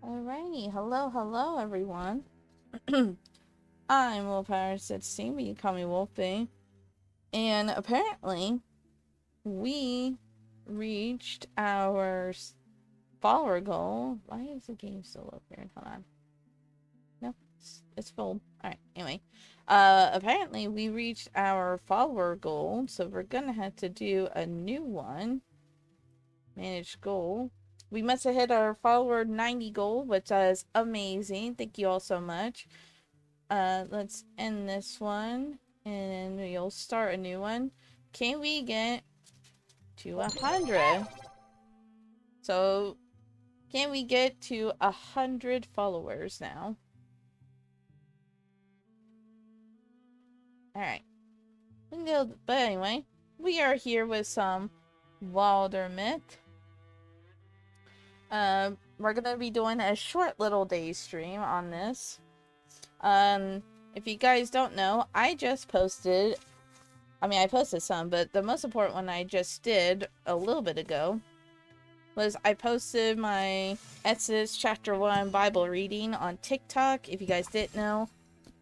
Alrighty, hello everyone. I'm Willpower16, but you can call me Wolfie. And apparently, we reached our follower goal. Why is the game still up here? Hold on. No, it's full. Alright, anyway. Apparently we reached our follower goal, so we're gonna have to do a new one. Manage goal. We must have hit our follower 90 goal, which is amazing. Thank you all so much. Let's end this one, and we'll start a new one. Can we get to 100? So, can we get to 100 followers now? Alright. But anyway, we are here with some Wildermyth. We're gonna be doing a short little day stream on this. If you guys don't know, I just posted, I posted some, but the most important one I just did a little bit ago was I posted my Exodus chapter 1 Bible reading on TikTok. If you guys didn't know,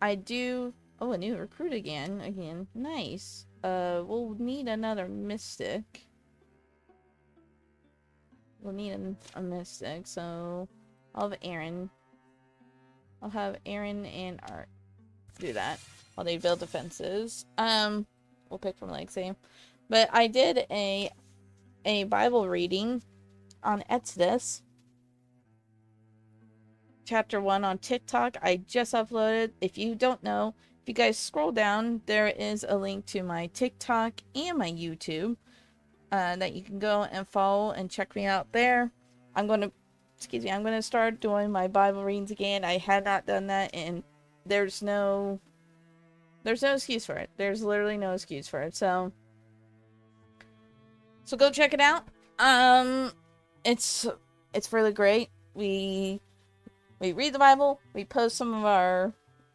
I do, oh, a new recruit again, nice. We'll need another mystic. We'll need a mystic, so I'll have Aaron and Art do that while they build defenses. We'll pick from Legacy. But I did a Bible reading on Exodus chapter 1 on TikTok. I just uploaded. If you don't know, if you guys scroll down, there is a link to my TikTok and my YouTube that you can go and follow and check me out there. I'm gonna start doing my Bible readings again. I had not done that, and there's no excuse for it. There's literally no excuse for it. So go check it out. It's really great. We read the Bible. We post some of our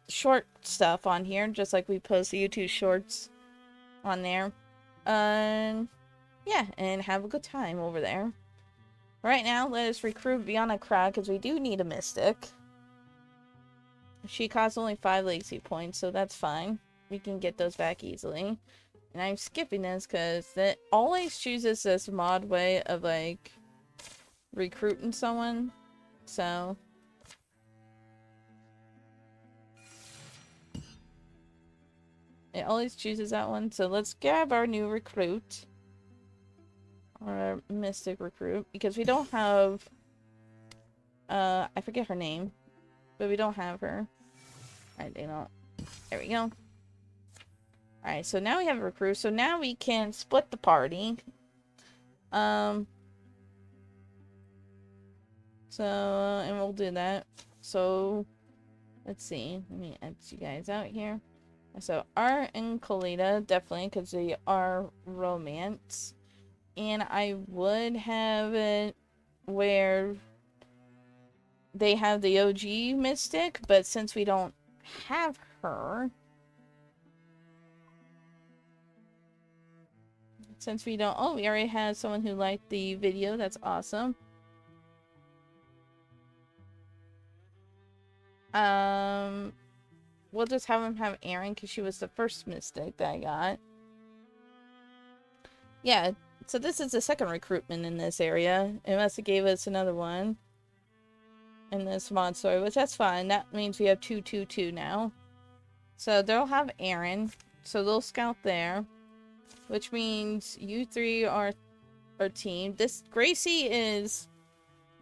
short stuff on here, just like we post the YouTube shorts on there. yeah, and have a good time over there. Right now, let us recruit beyond a crowd, because we do need a mystic. She costs only 5 legacy points, so that's fine. We can get those back easily. And I'm skipping this because it always chooses this mod way of, like, recruiting someone. So it always chooses that one. So let's grab our new recruit. Our mystic recruit. Because we don't have... I forget her name. But we don't have her. Alright, they don't. There we go. Alright, so now we have a recruit. So now we can split the party. And we'll do that. So, let's see. Let me add you guys out here. So, Art and Kalita, definitely, because they are romance. And I would have it where they have the OG Mystic, but since we don't have her... Since we don't... Oh, we already had someone who liked the video. That's awesome. We'll just have him have Erin because she was the first mystic that I got. Yeah, so this is the second recruitment in this area. It must have gave us another one in this mod story, which that's fine. That means we have 2 now. So they'll have Erin, so they'll scout there, which means you three are our team. This Gracie is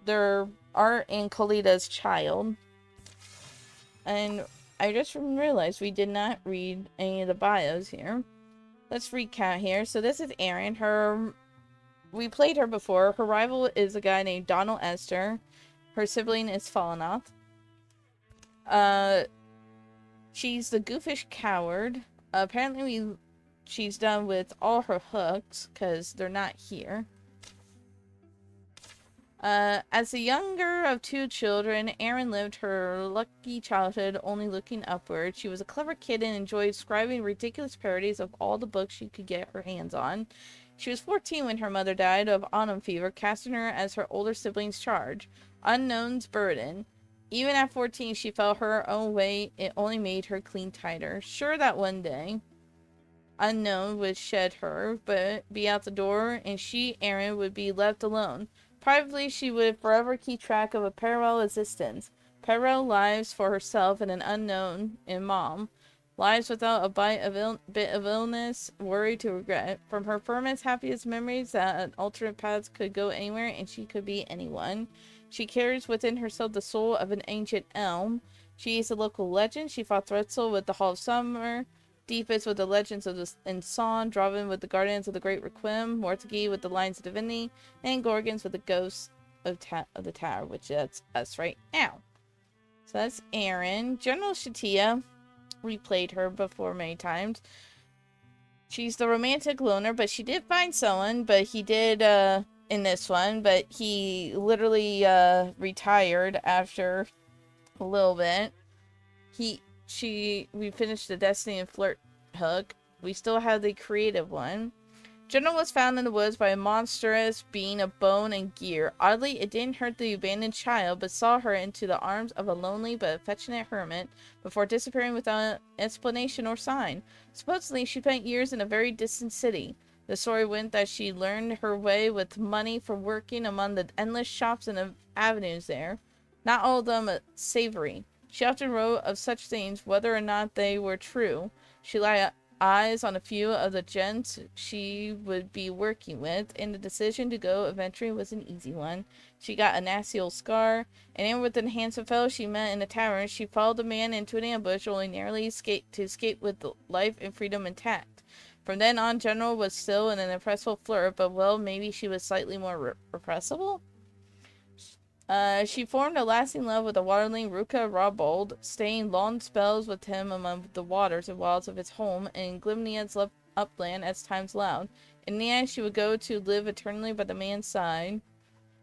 their Art and Kalita's child. And I just realized we did not read any of the bios here. Let's recap here. So this is Erin. We played her before. Her rival is a guy named Donald Esther. Her sibling is Falanoth. She's the goofish coward. Apparently she's done with all her hooks because they're not here. As the younger of 2 children, Erin lived her lucky childhood only looking upward. She was a clever kid and enjoyed scribing ridiculous parodies of all the books she could get her hands on. She was 14 when her mother died of autumn fever, casting her as her older siblings' charge. Unknown's burden. Even at 14, she felt her own way. It only made her clean tighter. Sure that one day, Unknown would shed her, but be out the door, and she, Erin, would be left alone. Privately, she would forever keep track of a parallel existence. Parallel lives for herself and an unknown in Mom. Lives without a bit of illness, worry to regret. From her firmest, happiest memories that alternate paths could go anywhere and she could be anyone. She carries within herself the soul of an ancient elm. She is a local legend. She fought Thretzel with the Hall of Summer, Deepest with the Legends of the Ensign, Draven with the Guardians of the Great Requiem, Mortgi with the Lines of Divinity, and Gorgons with the Ghosts of the Tower, which that's us right now. So that's Erin. General Shatia, we played her before many times. She's the romantic loner, but she did find someone, but he did, in this one, but he literally, retired after a little bit. We finished the Destiny and Flirt hook. We still have the creative one. General was found in the woods by a monstrous being of bone and gear. Oddly, it didn't hurt the abandoned child, but saw her into the arms of a lonely but affectionate hermit before disappearing without explanation or sign. Supposedly, she spent years in a very distant city. The story went that she learned her way with money from working among the endless shops and avenues there. Not all of them savory. She often wrote of such things, whether or not they were true. She laid eyes on a few of the gents she would be working with, and the decision to go adventuring was an easy one. She got a nasty old scar, and in with the handsome fellow she met in the tavern, she followed the man into an ambush, only narrowly escape with life and freedom intact. From then on, General was still in an impressive flirt, but well, maybe she was slightly more repressible? She formed a lasting love with the waterling Ruka Rabold, staying long spells with him among the waters and wilds of his home, and in Glimnia's upland as times allowed. In the end, she would go to live eternally by the man's side.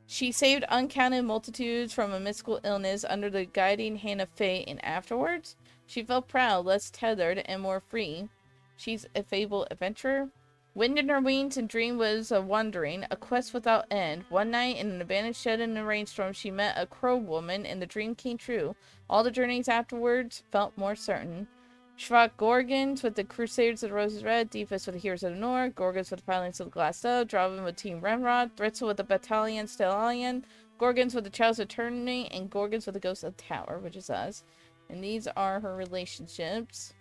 She saved uncounted multitudes from a mystical illness under the guiding hand of fate, and afterwards, she felt proud, less tethered, and more free. She's a fabled adventurer. Wind in her wings and dream was a wandering, a quest without end. One night, in an abandoned shed in a rainstorm, she met a crow woman, and the dream came true. All the journeys afterwards felt more certain. She fought Gorgons with the Crusaders of the Roses Red, Deepest with the Heroes of the North, Gorgons with the Pilings of the Glass Dove, Draven with Team Renrod, Thritzel with the Battalion Stallion, Gorgons with the Chalice of Eternity, and Gorgons with the Ghost of the Tower, which is us. And these are her relationships.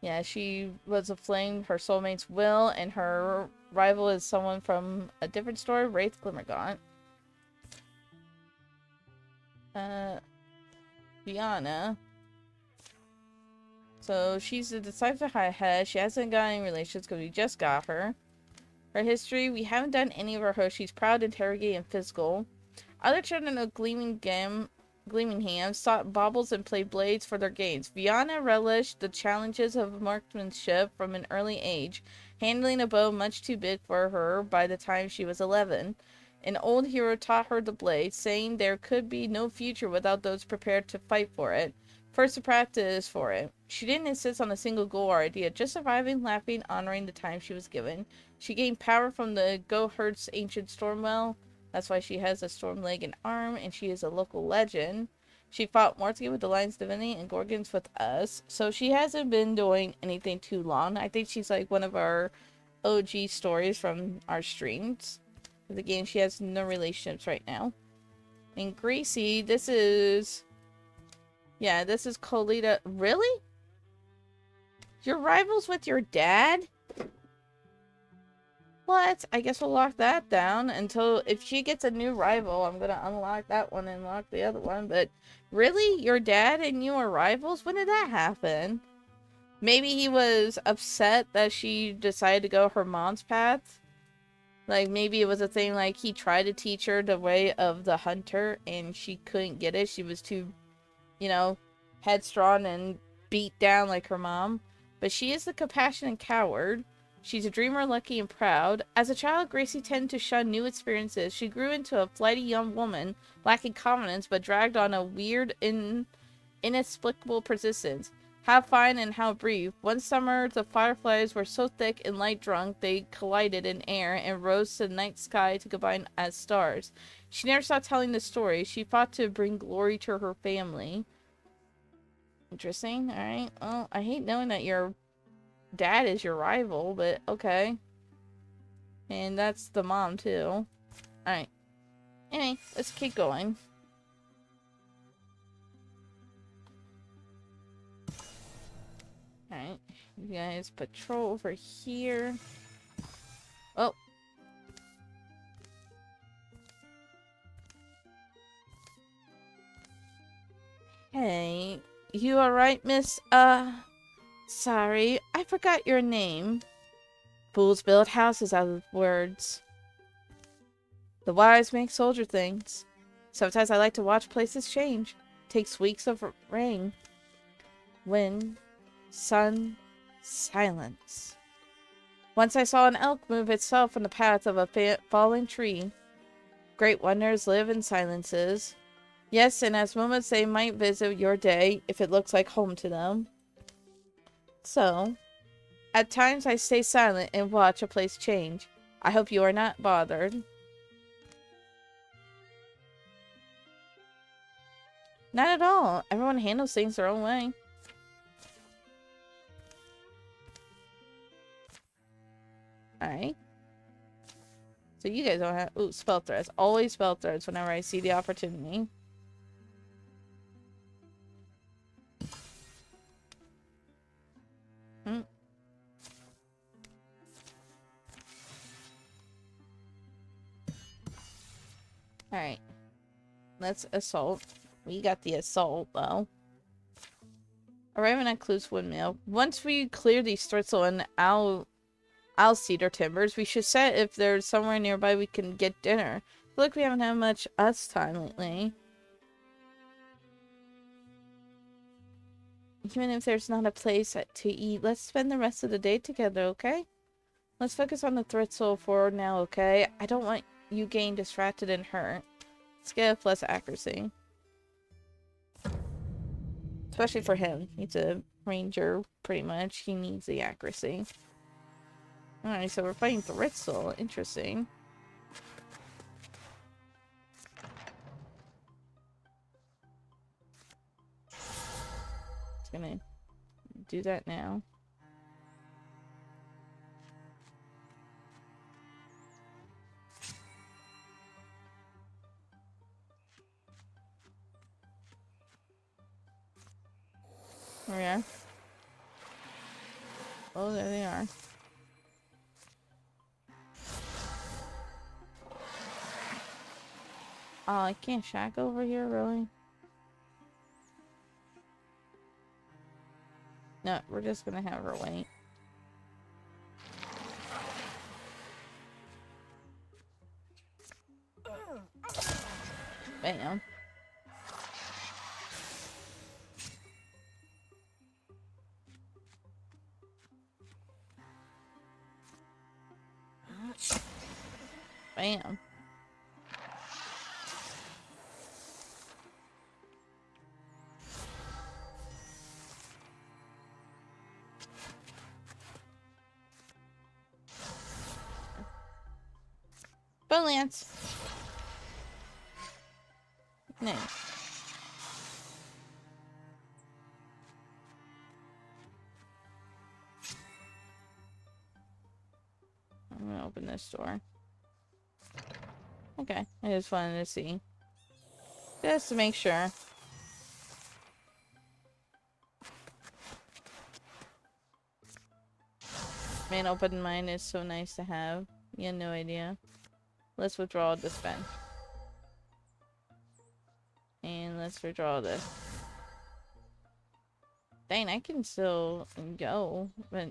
Yeah, she was a flame, her soulmate's Will, and her rival is someone from a different story, Wraith Glimmergaunt. Viana. So, she's a decisive high-head. She hasn't got any relations because we just got her. Her history, we haven't done any of her hosts. She's proud, interrogating, and physical. Other children of Gleaming Hands sought baubles and played blades for their gains. Viana relished the challenges of marksmanship from an early age, handling a bow much too big for her by the time she was 11. An old hero taught her the blade, saying there could be no future without those prepared to fight for it. First to practice for it. She didn't insist on a single goal or idea, just surviving, laughing, honoring the time she was given. She gained power from the Goatherd's ancient Stormwell. That's why she has a storm leg and arm, and she is a local legend. She fought Mortgage with the Lion's Divinity and Gorgons with us. So she hasn't been doing anything too long. I think she's like one of our OG stories from our streams. Again, she has no relationships right now. And Gracie, this is... Yeah, this is Colita. Really? Your rival's with your dad? What? I guess we'll lock that down until if she gets a new rival, I'm gonna unlock that one and lock the other one. But really? Your dad and you are rivals? When did that happen? Maybe he was upset that she decided to go her mom's path. Like, maybe it was a thing like he tried to teach her the way of the hunter and she couldn't get it. She was too, you know, headstrong and beat down like her mom. But she is the compassionate coward. She's a dreamer, lucky, and proud. As a child, Gracie tended to shun new experiences. She grew into a flighty young woman, lacking confidence, but dragged on a weird, inexplicable persistence. How fine and how brief. One summer, the fireflies were so thick and light-drunk they collided in air and rose to the night sky to combine as stars. She never stopped telling the story. She fought to bring glory to her family. Interesting. Alright. Well, I hate knowing that your dad is your rival, but okay. And that's the mom, too. Alright. Anyway, let's keep going. Alright. You guys patrol over here. Oh. Hey. You alright, miss? Sorry. I forgot your name. Fools build houses out of words. The wise make soldier things. Sometimes I like to watch places change. Takes weeks of rain. Wind. Sun. Silence. Once I saw an elk move itself in the path of a fallen tree. Great wonders live in silences. Yes, and as moments they might visit your day if it looks like home to them. So, at times I stay silent and watch a place change. I hope you are not bothered. Not at all. Everyone handles things their own way. Alright. So you guys don't have... Ooh, spell threads. Always spell threads whenever I see the opportunity. Alright. Let's assault. We got the assault, though. Arriving at Clue's Windmill. Once we clear these Thritzel and Cedar timbers, we should set if there's somewhere nearby we can get dinner. I feel like we haven't had much us time lately. Even if there's not a place to eat, let's spend the rest of the day together, okay? Let's focus on the Thritzel for now, okay? I don't want you getting distracted and hurt. Let's get less accuracy. Especially for him. Needs to ranger, pretty much. He needs the accuracy. Alright, so we're fighting Thritzel. Interesting. It's gonna do that now. Oh yeah. Oh, there they are. Oh, I can't shack over here, really? No, we're just gonna have her wait. Bam. Bam. Bone Lance. Nice. I'm gonna open this door. Okay, I just wanted to see. Just to make sure. Man, open mind is so nice to have. You had no idea. Let's withdraw this pen. And let's withdraw this. Dang, I can still go, but...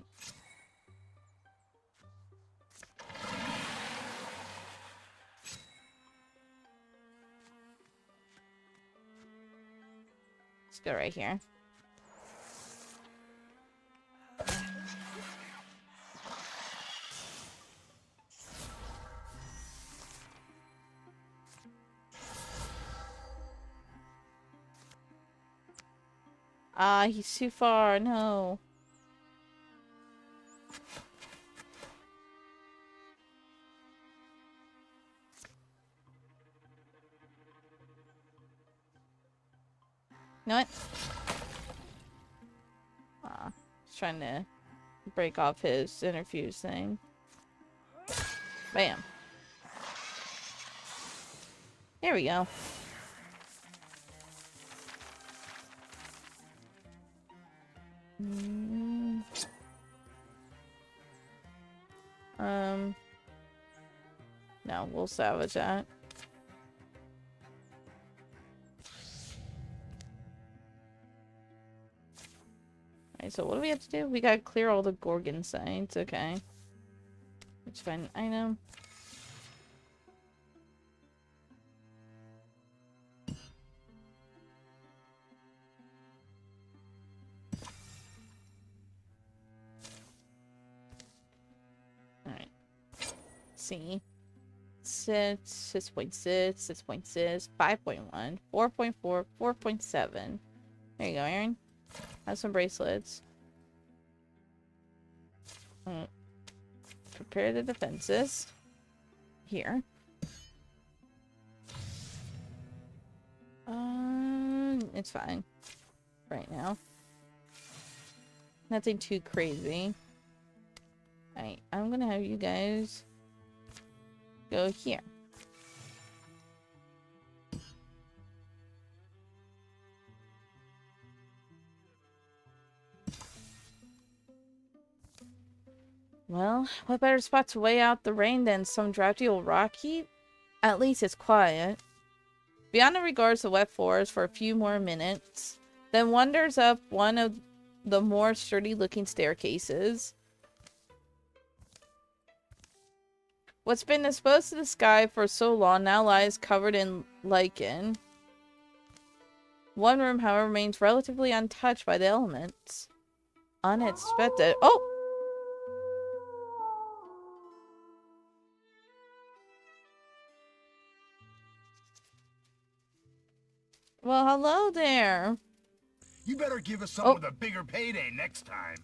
Let's go right here. Ah, he's too far. No. You know what? Ah, he's trying to break off his interfuse thing. Bam. There we go. No, we'll salvage that. Alright, so what do we have to do? We gotta clear all the Gorgon sites. Okay. Let's find an item. Alright. See. 6, 6.6, 6.6, 5.1, 4.4, 4.7. There you go, Aaron. Have some bracelets. Prepare the defenses. Here. It's fine. Right now. Nothing too crazy. Alright, I'm gonna have you guys go here. Well, what better spot to weigh out the rain than some drafty old rock heap? At least it's quiet. Beyond regards the wet forest for a few more minutes, then wanders up one of the more sturdy-looking staircases. What's been exposed to the sky for so long now lies covered in lichen. One room, however, remains relatively untouched by the elements. Unexpected. Oh! Well, hello there. You better give us something with a bigger payday next time.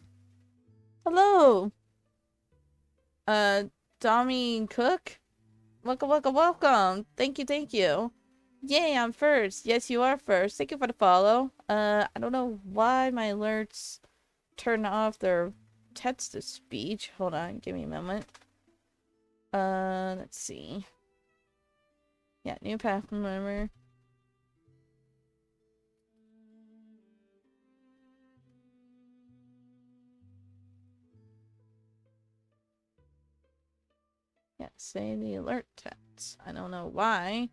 Hello. Tommy Cook? Welcome, welcome, welcome. Thank you. Yay, I'm first. Yes, you are first. Thank you for the follow. I don't know why my alerts turn off their text-to-speech. Hold on, give me a moment. Let's see. Yeah, new path member. Yeah, say the alert text. I don't know why.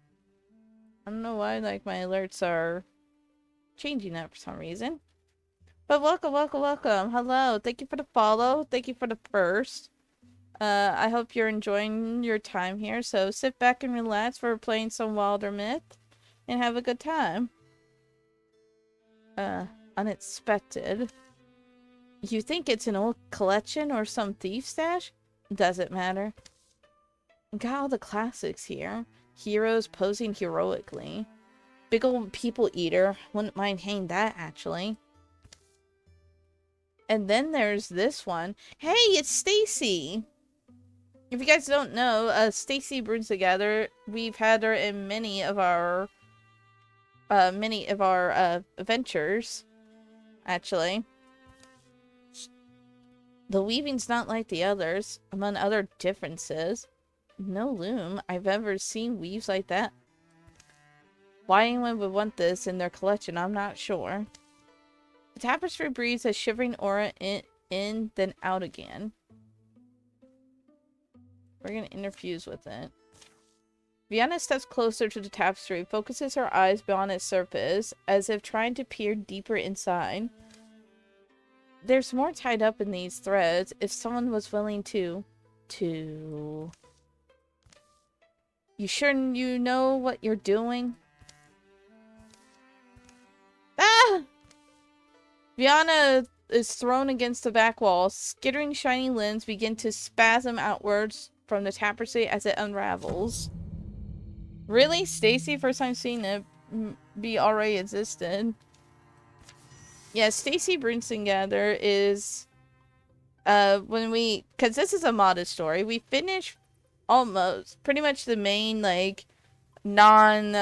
I don't know why, like, my alerts are changing that for some reason. But welcome, welcome, welcome. Hello. Thank you for the follow. Thank you for the first. I hope you're enjoying your time here. So sit back and relax. We're playing some Wildermyth and have a good time. Unexpected. You think it's an old collection or some thief stash? Doesn't matter. Got all the classics here. Heroes posing heroically. Big old people eater. Wouldn't mind hanging that, actually. And then there's this one. Hey, it's Stacy! If you guys don't know, Stacy brings together. We've had her in many of our adventures, actually. The weaving's not like the others, among other differences. No loom I've ever seen weaves like that. Why anyone would want this in their collection, I'm not sure. The tapestry breathes a shivering aura in then out again. We're gonna interfuse with it. Vienna steps closer to the tapestry, focuses her eyes beyond its surface, as if trying to peer deeper inside. There's more tied up in these threads, if someone was willing to... You sure you know what you're doing? Ah! Vienna is thrown against the back wall. Skittering shiny limbs begin to spasm outwards from the tapestry as it unravels. Really? Stacy? First time seeing it be already existed. Yeah, Stacy brings together is when we, because this is a modded story, we finished almost pretty much the main like non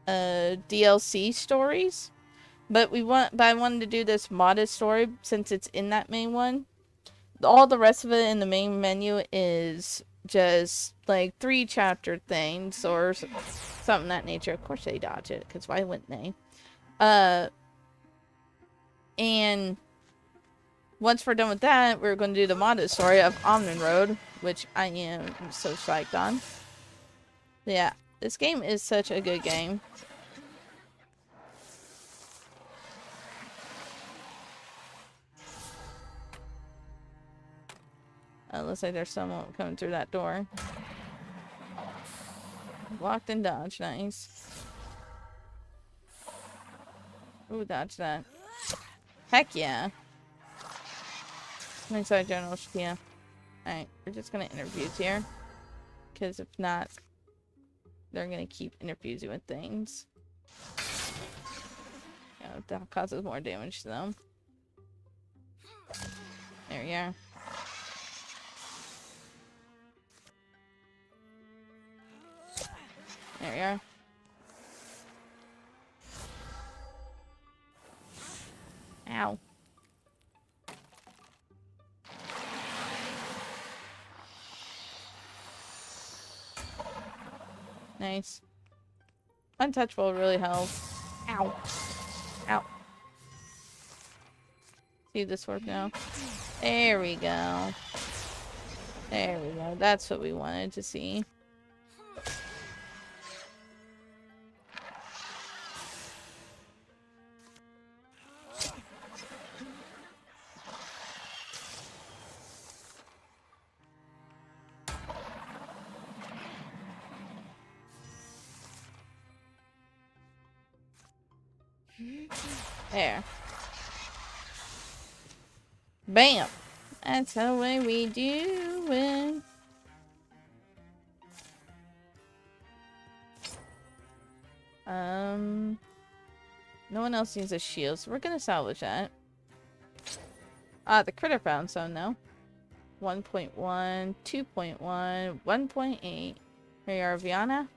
DLC stories, but I wanted to do this modded story since it's in that main one. All the rest of it in the main menu is just like 3 chapter things or something of that nature. Of course they dodge it, because why wouldn't they? And once we're done with that, we're going to do the modded story of Omnin Road, which I am so psyched on. Yeah, this game is such a good game. Looks like there's someone coming through that door. Locked and dodge, nice. Ooh, dodge that. Heck yeah. Inside General Shkia. Alright, we're just gonna interfuse here. Because if not, they're gonna keep interfusing with things. Yeah, that causes more damage to them. There you are. There you are. Ow. Nice. Untouchable really helps. Ow. Ow. See this work now? There we go. There we go. That's what we wanted to see. There. Bam! That's the way we do it. No one else needs a shield, so we're gonna salvage that. The critter found some, though. 1.1, 2.1, 1.8. Here you are, Viana.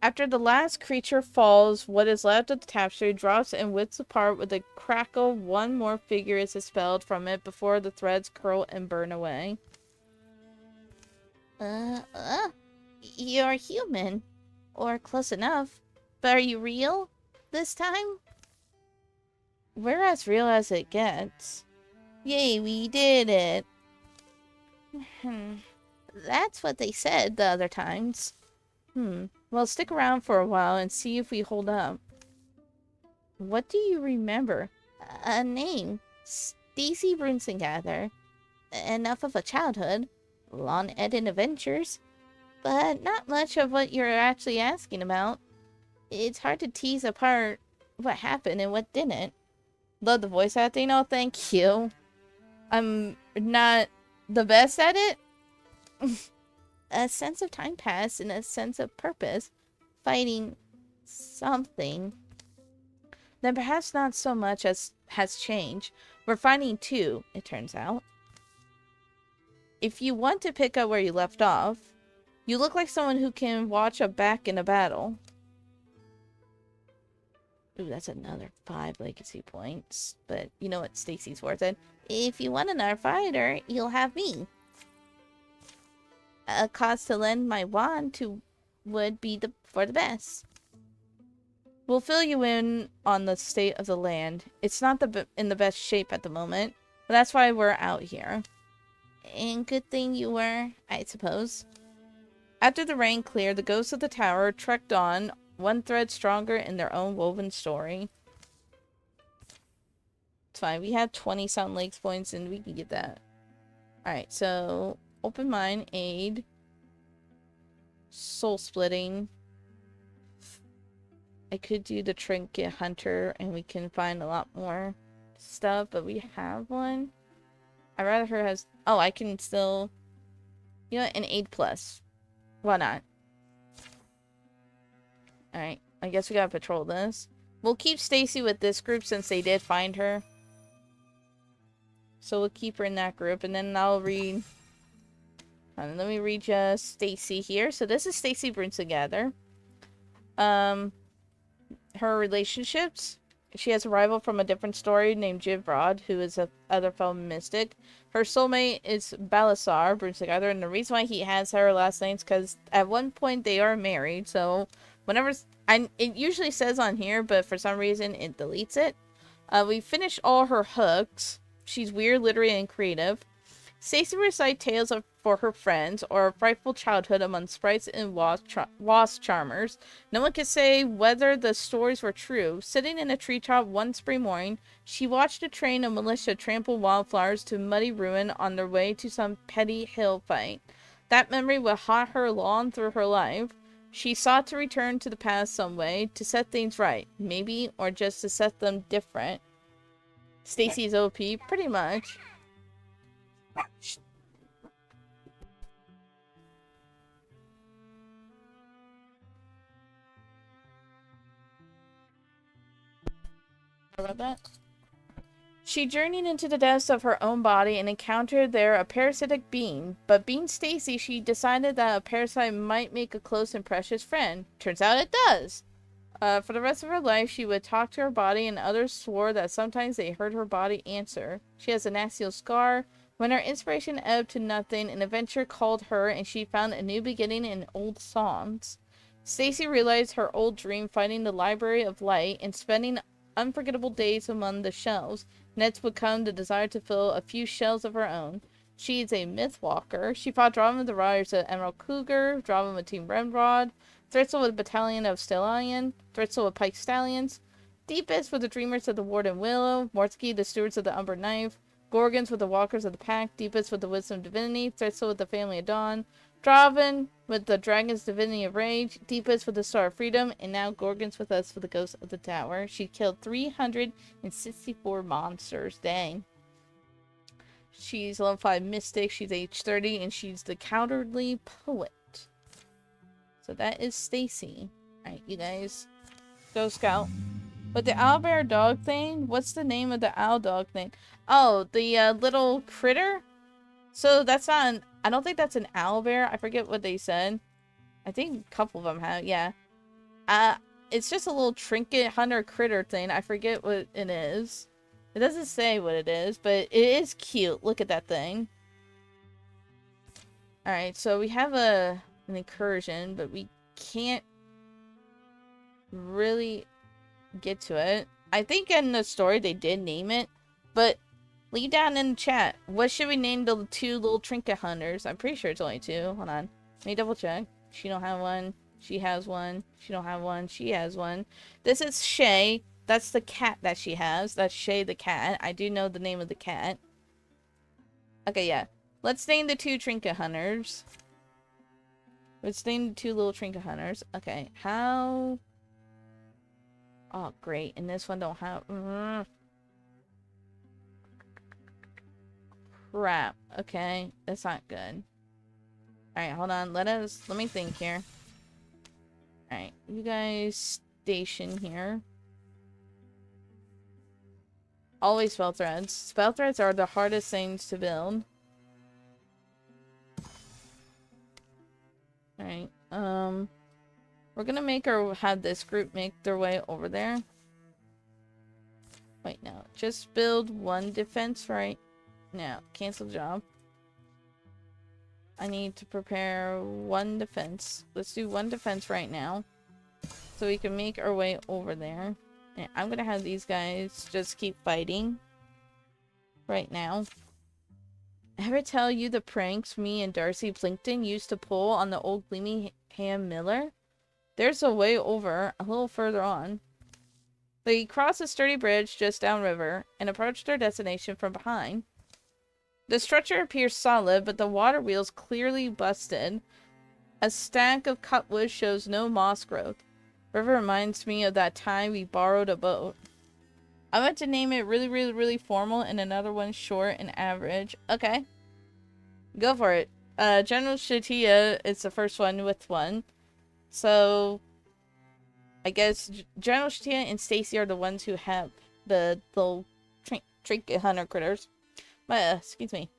After the last creature falls, what is left of the tapestry drops and whips apart with a crackle. One more figure is expelled from it before the threads curl and burn away. You're human. Or close enough. But are you real? This time? We're as real as it gets. Yay, we did it. That's what they said the other times. Well, stick around for a while and see if we hold up. What do you remember? A name. Stacy Brunsengather. Enough of a childhood. Long Eden adventures. But not much of what you're actually asking about. It's hard to tease apart what happened and what didn't. Love the voice acting. Oh, thank you. I'm not the best at it. A sense of time passed and a sense of purpose. Fighting something. Then perhaps not so much as has changed. We're fighting two, it turns out. If you want to pick up where you left off, you look like someone who can watch a back in a battle. Ooh, that's another 5 legacy points. But you know what? Stacy's worth it. If you want another fighter, you'll have me. A cause to lend my wand to would be for the best. We'll fill you in on the state of the land. It's not in the best shape at the moment, but that's why we're out here. And good thing you were, I suppose. After the rain cleared, the ghosts of the tower trekked on, one thread stronger in their own woven story. It's fine. We have 20-some legs points, and we can get that. Alright, so open mind, aid, soul splitting. I could do the trinket hunter, and we can find a lot more stuff, but we have one. I'd rather her has. Oh, I can still. You know, an aid plus. Why not? Alright, I guess we gotta patrol this. We'll keep Stacy with this group since they did find her. So we'll keep her in that group, and then I'll read. Let me read just Stacy here. So this is Stacy Brunsengather. Her relationships. She has a rival from a different story named Jivrod, who is a other fellow mystic. Her soulmate is Balasar Brunsengather, and the reason why he has her last name is because at one point they are married. So whenever it usually says on here, but for some reason it deletes it. We finished all her hooks. She's weird, literary, and creative. Stacy recites tales for her friends, or a frightful childhood among sprites and wasp charmers. No one can say whether the stories were true. Sitting in a treetop one spring morning, she watched a train of militia trample wildflowers to muddy ruin on their way to some petty hill fight. That memory would haunt her long through her life. She sought to return to the past some way, to set things right, maybe, or just to set them different. Stacy's OP, pretty much. About that. She journeyed into the depths of her own body and encountered there a parasitic being. But being Stacy, she decided that a parasite might make a close and precious friend. Turns out it does. For the rest of her life, she would talk to her body, and others swore that sometimes they heard her body answer. She has an axial scar. When her inspiration ebbed to nothing, an adventure called her, and she found a new beginning in old songs. Stacy realized her old dream, finding the Library of Light and spending unforgettable days among the shelves. Next would come the desire to fill a few shelves of her own. She is a myth walker. She fought Draven with the riders of Emerald Cougar, Draven with Team Remrod, Thritzel with a battalion of Stellion, Thritzel with Pike Stallions, Deepest with the Dreamers of the Warden Willow, Mortski the Stewards of the Umber Knife, Gorgons with the Walkers of the Pack, Deepest with the Wisdom of Divinity, Thritzel with the Family of Dawn, Draven with the Dragon's Divinity of Rage, Deepest with the Star of Freedom, and now Gorgons with us for the Ghost of the Tower. She killed 364 monsters. Dang. She's level 5 Mystic, she's age 30, and she's the Cowardly Poet. So that is Stacy. Alright, you guys. Go scout. But the owlbear dog thing, what's the name of the owl dog thing? Oh, the little critter? So that's not an, I don't think that's an owlbear. I forget what they said. I think a couple of them have, yeah. It's just a little trinket hunter critter thing. I forget what it is. It doesn't say what it is, but it is cute. Look at that thing. Alright, so we have an incursion, but we can't really get to it. I think in the story they did name it, but leave down in the chat. What should we name the two little trinket hunters? I'm pretty sure it's only two. Hold on. Let me double check. She don't have one. She has one. She don't have one. She has one. This is Shay. That's the cat that she has. That's Shay the cat. I do know the name of the cat. Okay, yeah. Let's name the two trinket hunters. Let's name the two little trinket hunters. Okay, how... Oh, great. And this one don't have... Crap. Okay, that's not good. Alright, hold on. Let me think here. Alright, you guys station here. Always spell threads. Spell threads are the hardest things to build. Alright, we're gonna have this group make their way over there. Wait, no. Just build one defense right now. Cancel job. I need to prepare one defense. Let's do one defense right now. So we can make our way over there. And I'm gonna have these guys just keep fighting. Right now. Ever tell you the pranks me and Darcy Plinkton used to pull on the old Gleamy Ham Miller? There's a way over, a little further on. They crossed a sturdy bridge just downriver and approached their destination from behind. The structure appears solid, but the water wheel's clearly busted. A stack of cut wood shows no moss growth. River reminds me of that time we borrowed a boat. I want to name it really formal and another one short and average. Okay. Go for it. General Shatia is the first one with one. So, I guess General Shatia and Stacy are the ones who have the little trinket hunter critters. But, excuse me.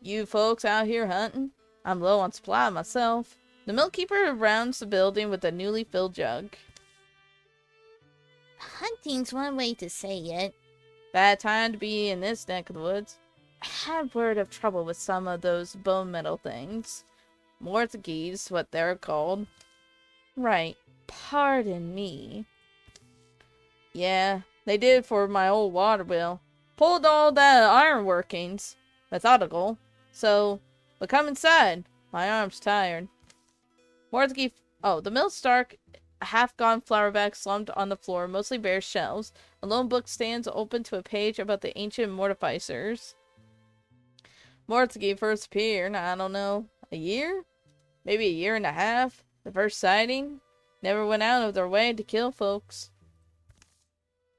You folks out here hunting? I'm low on supply myself. The millkeeper rounds the building with a newly filled jug. Hunting's one way to say it. Bad time to be in this neck of the woods. I had word of trouble with some of those bone metal things. Morthagees, what they're called. Right. Pardon me. Yeah, they did for my old water wheel. Pulled all that iron workings. Methodical. So, but come inside. My arm's tired. Morthagee. Oh, the mill's dark. A half-gone flower bag slumped on the floor, mostly bare shelves. A lone book stands open to a page about the ancient mortificers. Morthagee first appeared, I don't know, a year? Maybe a year and a half? The first sighting? Never went out of their way to kill folks.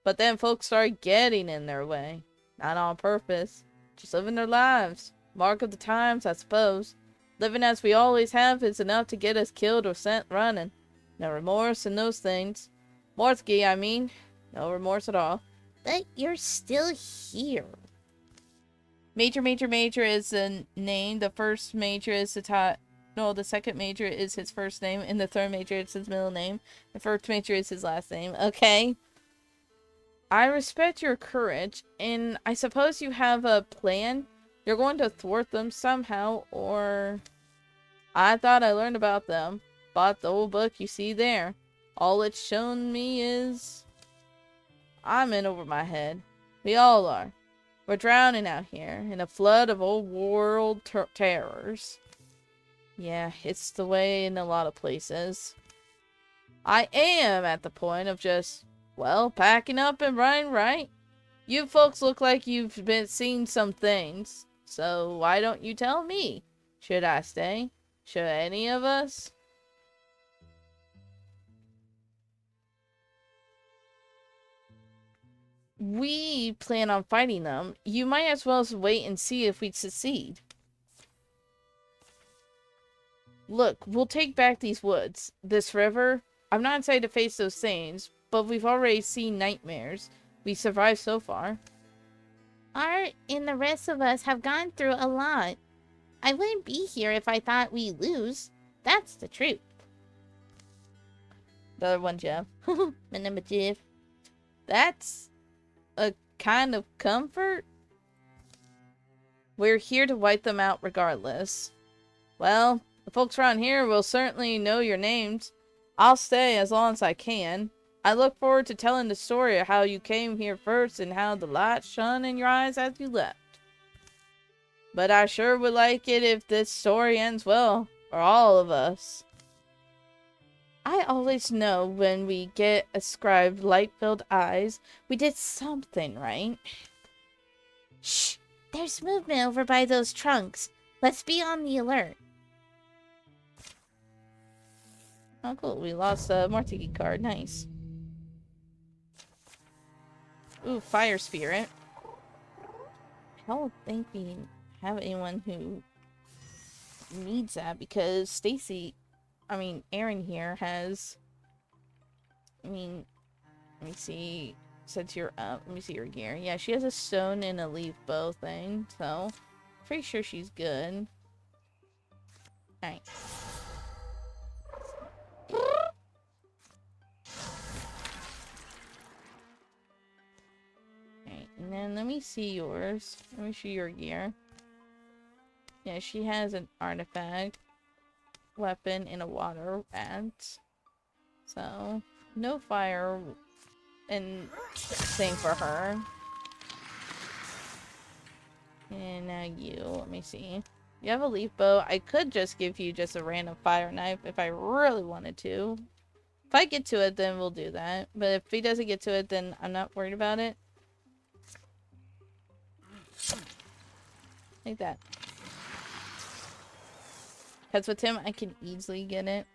But then folks started getting in their way. Not on purpose. Just living their lives. Mark of the times, I suppose. Living as we always have is enough to get us killed or sent running. No remorse in those things. Morthagee, I mean. No remorse at all. But you're still here. Major is the name. The first major is the second major is his first name. And the third major is his middle name. The first major is his last name. Okay. I respect your courage. And I suppose you have a plan. You're going to thwart them somehow. Or... I thought I learned about them. Bought the old book you see there. All it's shown me is... I'm in over my head. We all are. We're drowning out here in a flood of old world terrors. Yeah, it's the way in a lot of places. I am at the point of just, well, packing up and running, right? You folks look like you've seen some things. So why don't you tell me? Should I stay? Should any of us? We plan on fighting them. You might as well wait and see if we succeed. Look, we'll take back these woods. This river. I'm not excited to face those things, but we've already seen nightmares. We survived so far. Art and the rest of us have gone through a lot. I wouldn't be here if I thought we'd lose. That's the truth. The other one, Jeff. My name is Jeff. That's a kind of comfort. We're here to wipe them out regardless. Well, the folks around here will certainly know your names. I'll stay as long as I can. I look forward to telling the story of how you came here first and how the light shone in your eyes as you left. But I sure would like it if this story ends well for all of us. I always know when we get ascribed light-filled eyes, we did something right. Shh! There's movement over by those trunks. Let's be on the alert. Oh, cool. We lost a Mortiki card. Nice. Ooh, Fire Spirit. I don't think we have anyone who needs that because Aaron here has... let me see. Since you're up, let me see your gear. Yeah, she has a stone and a leaf bow thing, so pretty sure she's good. Alright. Alright, and then let me see yours. Let me see your gear. Yeah, she has an artifact, weapon, and a water rat. So, no fire, and same for her. And now you, let me see. You have a leaf bow. I could just give you just a random fire knife if I really wanted to. If I get to it, then we'll do that. But if he doesn't get to it, then I'm not worried about it. Like that. Because with him, I can easily get it.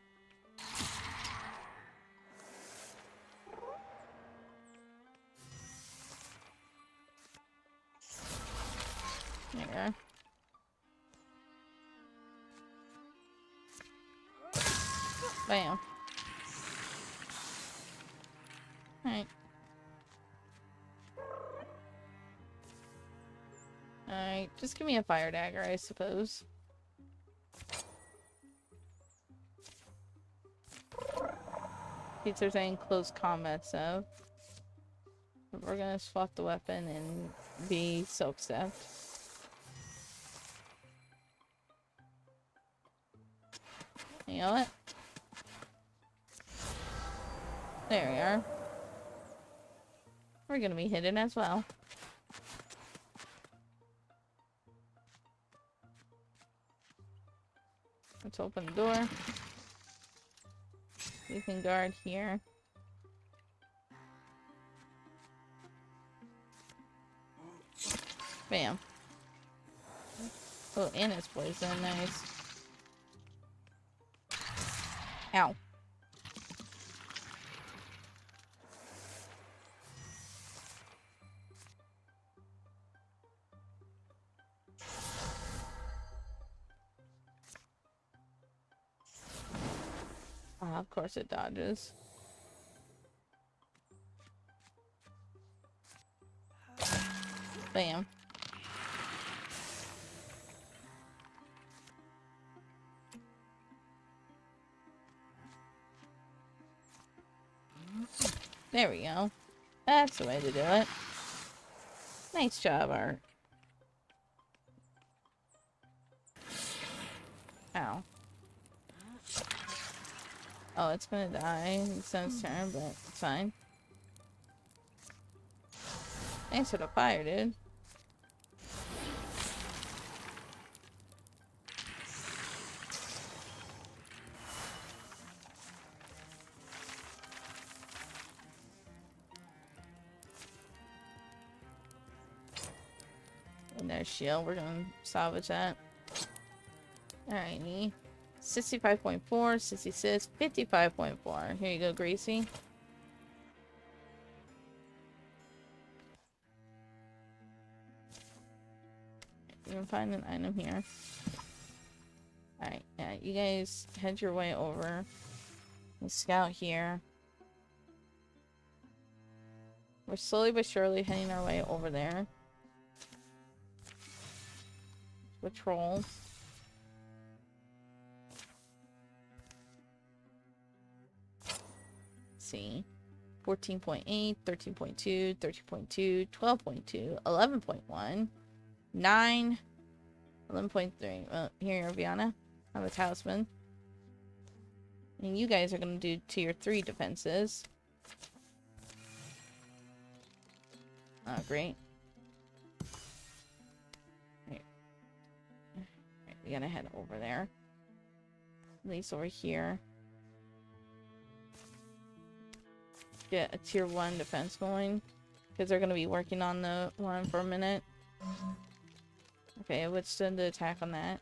There you are. Bam. Alright. Alright, just give me a fire dagger, I suppose. See if there's any close combat stuff. We're gonna swap the weapon and be silk-stepped. You know what? There we are. We're gonna be hidden as well. Let's open the door. We can guard here. Bam. Oh, and it's poison. Nice. Ow. Ah, of course it dodges. Bam. There we go. That's the way to do it. Nice job, Art. Ow. Oh, it's gonna die. It's on its turn, but it's fine. Thanks for the fire, dude. And there's shield. We're gonna salvage that. Alrighty. 65.4, 66, 55.4. Here you go, Gracie. You can find an item here. Alright, yeah, you guys head your way over. And scout here. We're slowly but surely heading our way over there. Patrol. Let's see. 14.8, 13.2, 13.2, 12.2, 11.1, 9, 11.3. Well, here, Viana. I'm a talisman. And you guys are going to do tier 3 defenses. Oh, great. Right. Right, we gotta head over there. At least over here. Get a tier 1 defense going. Because they're gonna be working on the one for a minute. Okay, I withstood the attack on that.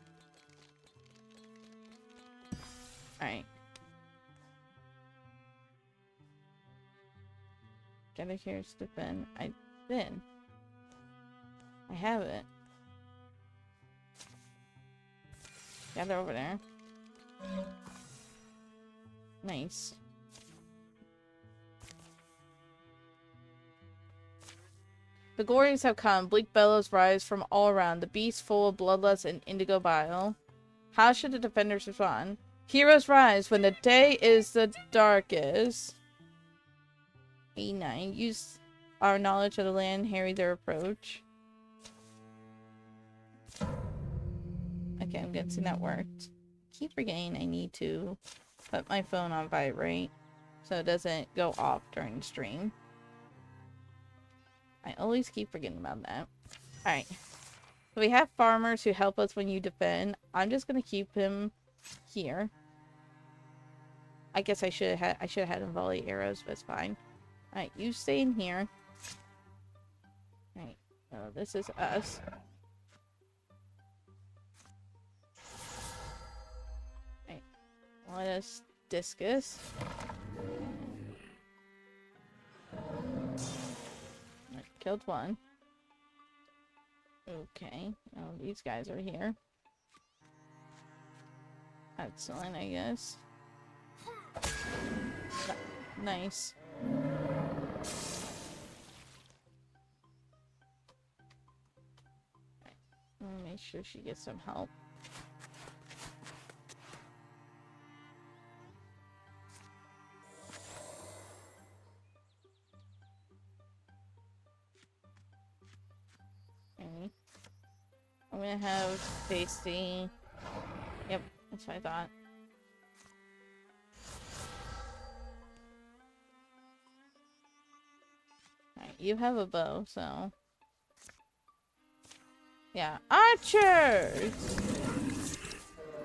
Alright. Get it here to defend. I did. I have it. Gather over there. Nice. The glories have come. Bleak bellows rise from all around. The beast full of bloodlust and indigo bile. How should the defenders respond? Heroes rise when the day is the darkest. 89. Use our knowledge of the land, harry their approach. Okay, I'm guessing that worked. Keep forgetting I need to put my phone on vibrate so it doesn't go off during the stream. I always keep forgetting about that. Alright. So we have farmers who help us when you defend. I'm just gonna keep him here. I guess I should have had him volley arrows, but it's fine. Alright, you stay in here. Alright. Oh, this is us. Alright. Let us discus. Killed one. Okay. Oh, these guys are here. Excellent, I guess. Nice. Right. Let me make sure she gets some help. Okay. I'm gonna have Tasty. Yep, that's what I thought. Alright, you have a bow, so... Yeah, archers!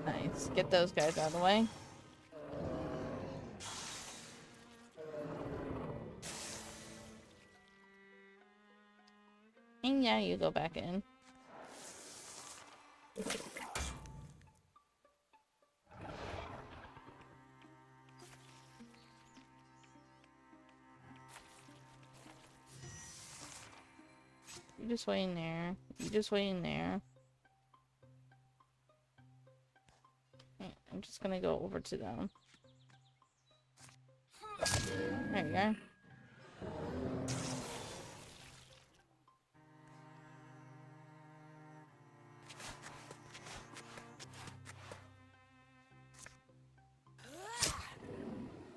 Nice. Get those guys out of the way. And yeah, you go back in. You just wait in there. You just wait in there. Okay, I'm just gonna go over to them. There you go.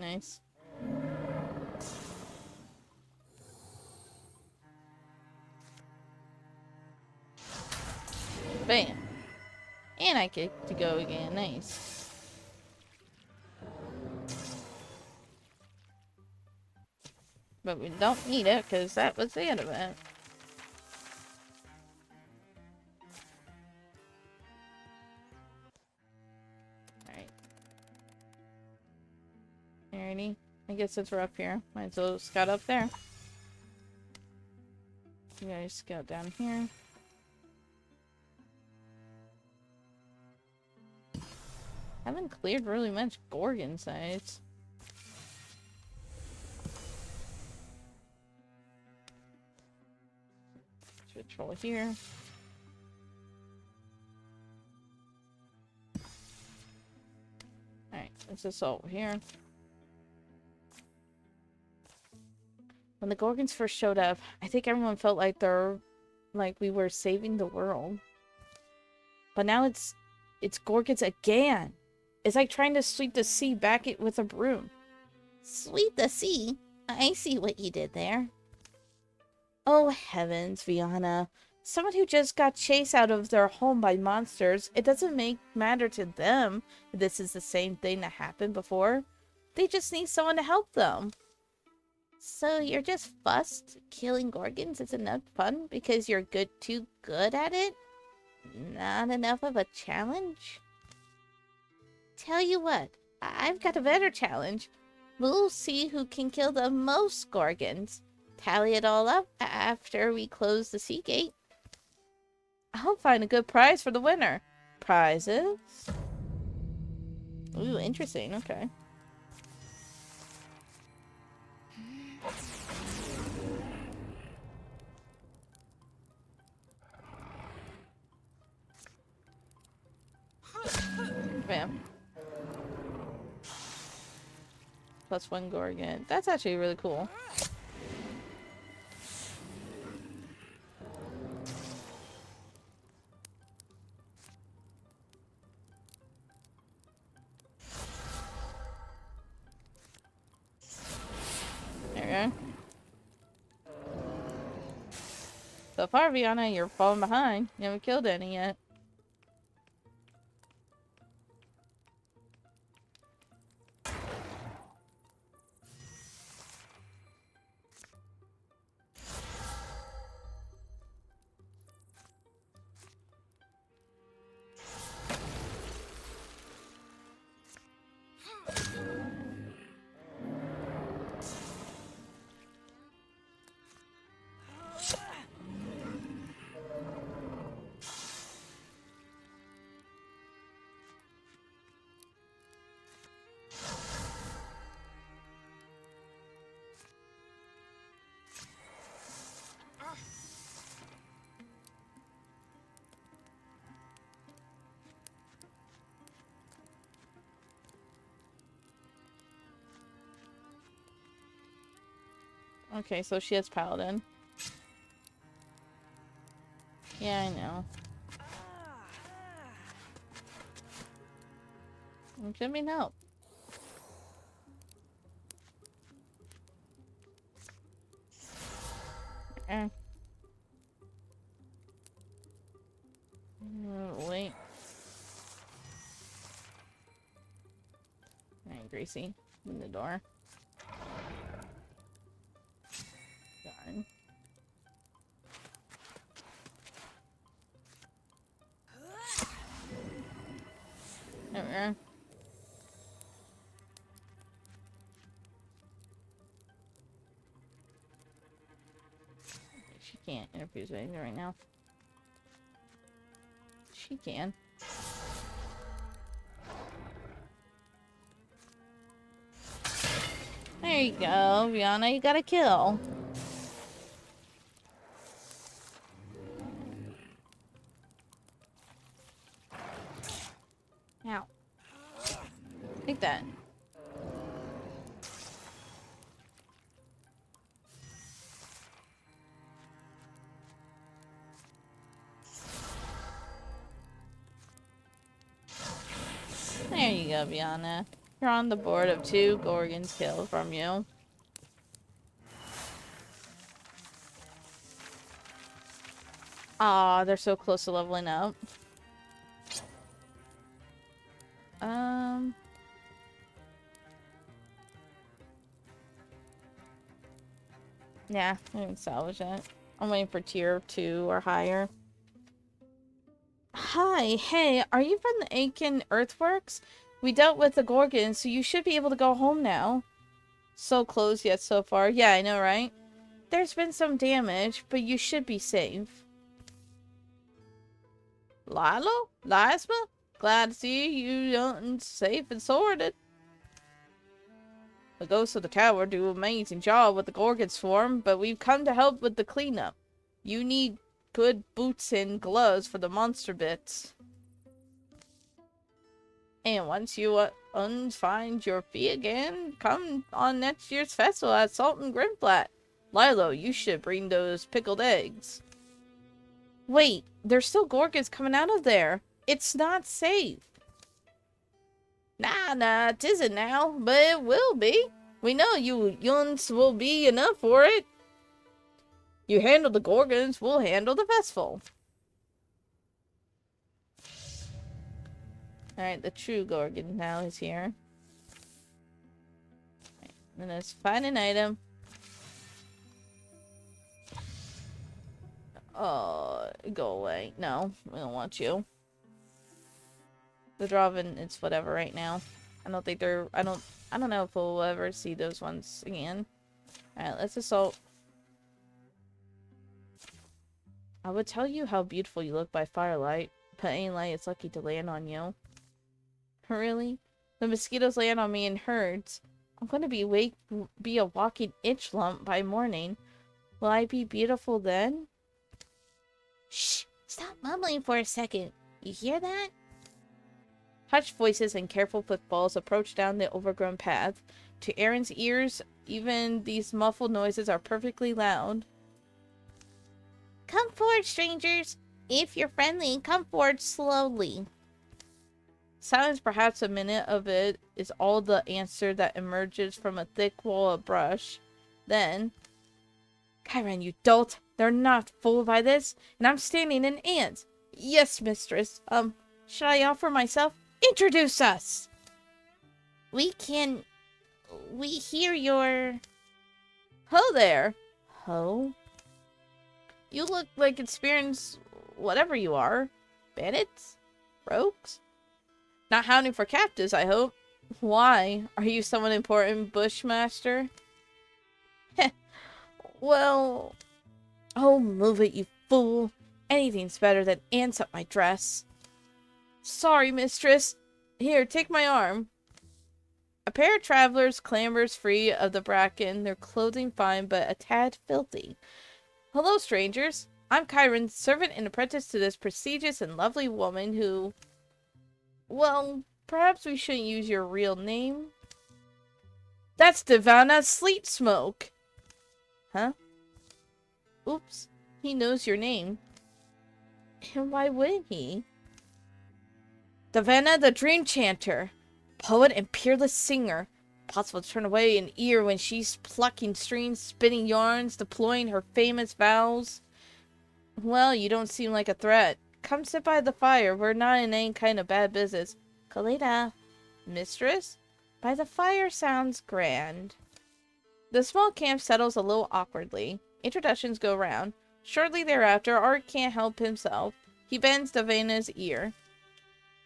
Nice. Bam. And I get to go again. Nice. But we don't need it because that was the end of it. Alright. Alrighty. I guess since we're up here, might as well scout up there. You guys scout down here. Haven't cleared really much Gorgon sites. Patrol here. Alright, let's assault here. When the Gorgons first showed up, I think everyone felt like we were saving the world. But now it's Gorgons again. It's like trying to sweep the sea back with a broom. Sweep the sea? I see what you did there. Oh heavens, Viana. Someone who just got chased out of their home by monsters, it doesn't matter to them if this is the same thing that happened before. They just need someone to help them. So you're just fussed killing Gorgons isn't enough fun because you're too good at it? Not enough of a challenge? Tell you what, I've got a better challenge. We'll see who can kill the most Gorgons. Tally it all up after we close the sea gate. I'll find a good prize for the winner. Prizes? Ooh, interesting. Okay. Bam. +1 Gorgon. That's actually really cool. There we go. So far, Viana, you're falling behind. You haven't killed any yet. Okay, so she has Paladin. Yeah, I know. Give me help. Wait. Alright, Gracie. In the door. Darn. There we are. She can't interfuse with anything right now. She can. There you go, Viana. You got a kill. Ow. Take that. There you go, Viana. You're on the board of 2 Gorgons killed from you. Aw, they're so close to leveling up. Yeah, I can salvage that. I'm waiting for tier 2 or higher. Hi, hey, are you from the Aiken Earthworks? We dealt with the Gorgons, so you should be able to go home now. So close yet so far. Yeah, I know, right? There's been some damage, but you should be safe. Lilo? Lisma? Glad to see you safe and sorted. The ghosts of the tower do an amazing job with the Gorgon swarm, but we've come to help with the cleanup. You need good boots and gloves for the monster bits. And once you find your feet again, come on next year's festival at Salt and Grimflat. Lilo, you should bring those pickled eggs. Wait, there's still Gorgons coming out of there. It's not safe. Nah, it isn't now, but it will be. We know you Yuns will be enough for it. You handle the Gorgons, we'll handle the festival. Alright, the true Gorgon now is here. Right, then let's find an item. Oh, go away. No, we don't want you. The Draven, it's whatever right now. I don't think they're... I don't know if we'll ever see those ones again. Alright, let's assault. I would tell you how beautiful you look by firelight, but any light is lucky to land on you. Really? The mosquitoes land on me in herds. I'm going to be a walking itch lump by morning. Will I be beautiful then? Shh! Stop mumbling for a second. You hear that? Hushed voices and careful footfalls approach down the overgrown path. To Aaron's ears, even these muffled noises are perfectly loud. Come forward, strangers. If you're friendly, come forward slowly. Silence, perhaps a minute of it, is all the answer that emerges from a thick wall of brush. Then, Chiron, you dolt! They're not fooled by this, and I'm standing in ants. Yes, mistress. Should I offer myself? Introduce us! We hear your... Ho there! Ho? You look like experienced whatever you are. Bandits? Rogues? Not hounding for captives, I hope. Why? Are you someone important, Bushmaster? Heh. Well... Oh, move it, you fool. Anything's better than ants up my dress. Sorry, mistress. Here, take my arm. A pair of travelers clambers free of the bracken, their clothing fine but a tad filthy. Hello, strangers. I'm Chiron, servant and apprentice to this prestigious and lovely woman who... Well, perhaps we shouldn't use your real name. That's Divana Sleet Smoke. Huh? Oops, he knows your name. And why wouldn't he? Divana the Dream Chanter, poet and peerless singer. Possible to turn away an ear when she's plucking strings, spinning yarns, deploying her famous vows. Well, you don't seem like a threat. Come sit by the fire. We're not in any kind of bad business. Kalita. Mistress? By the fire sounds grand. The small camp settles a little awkwardly. Introductions go round. Shortly thereafter, Art can't help himself. He bends Davana's ear.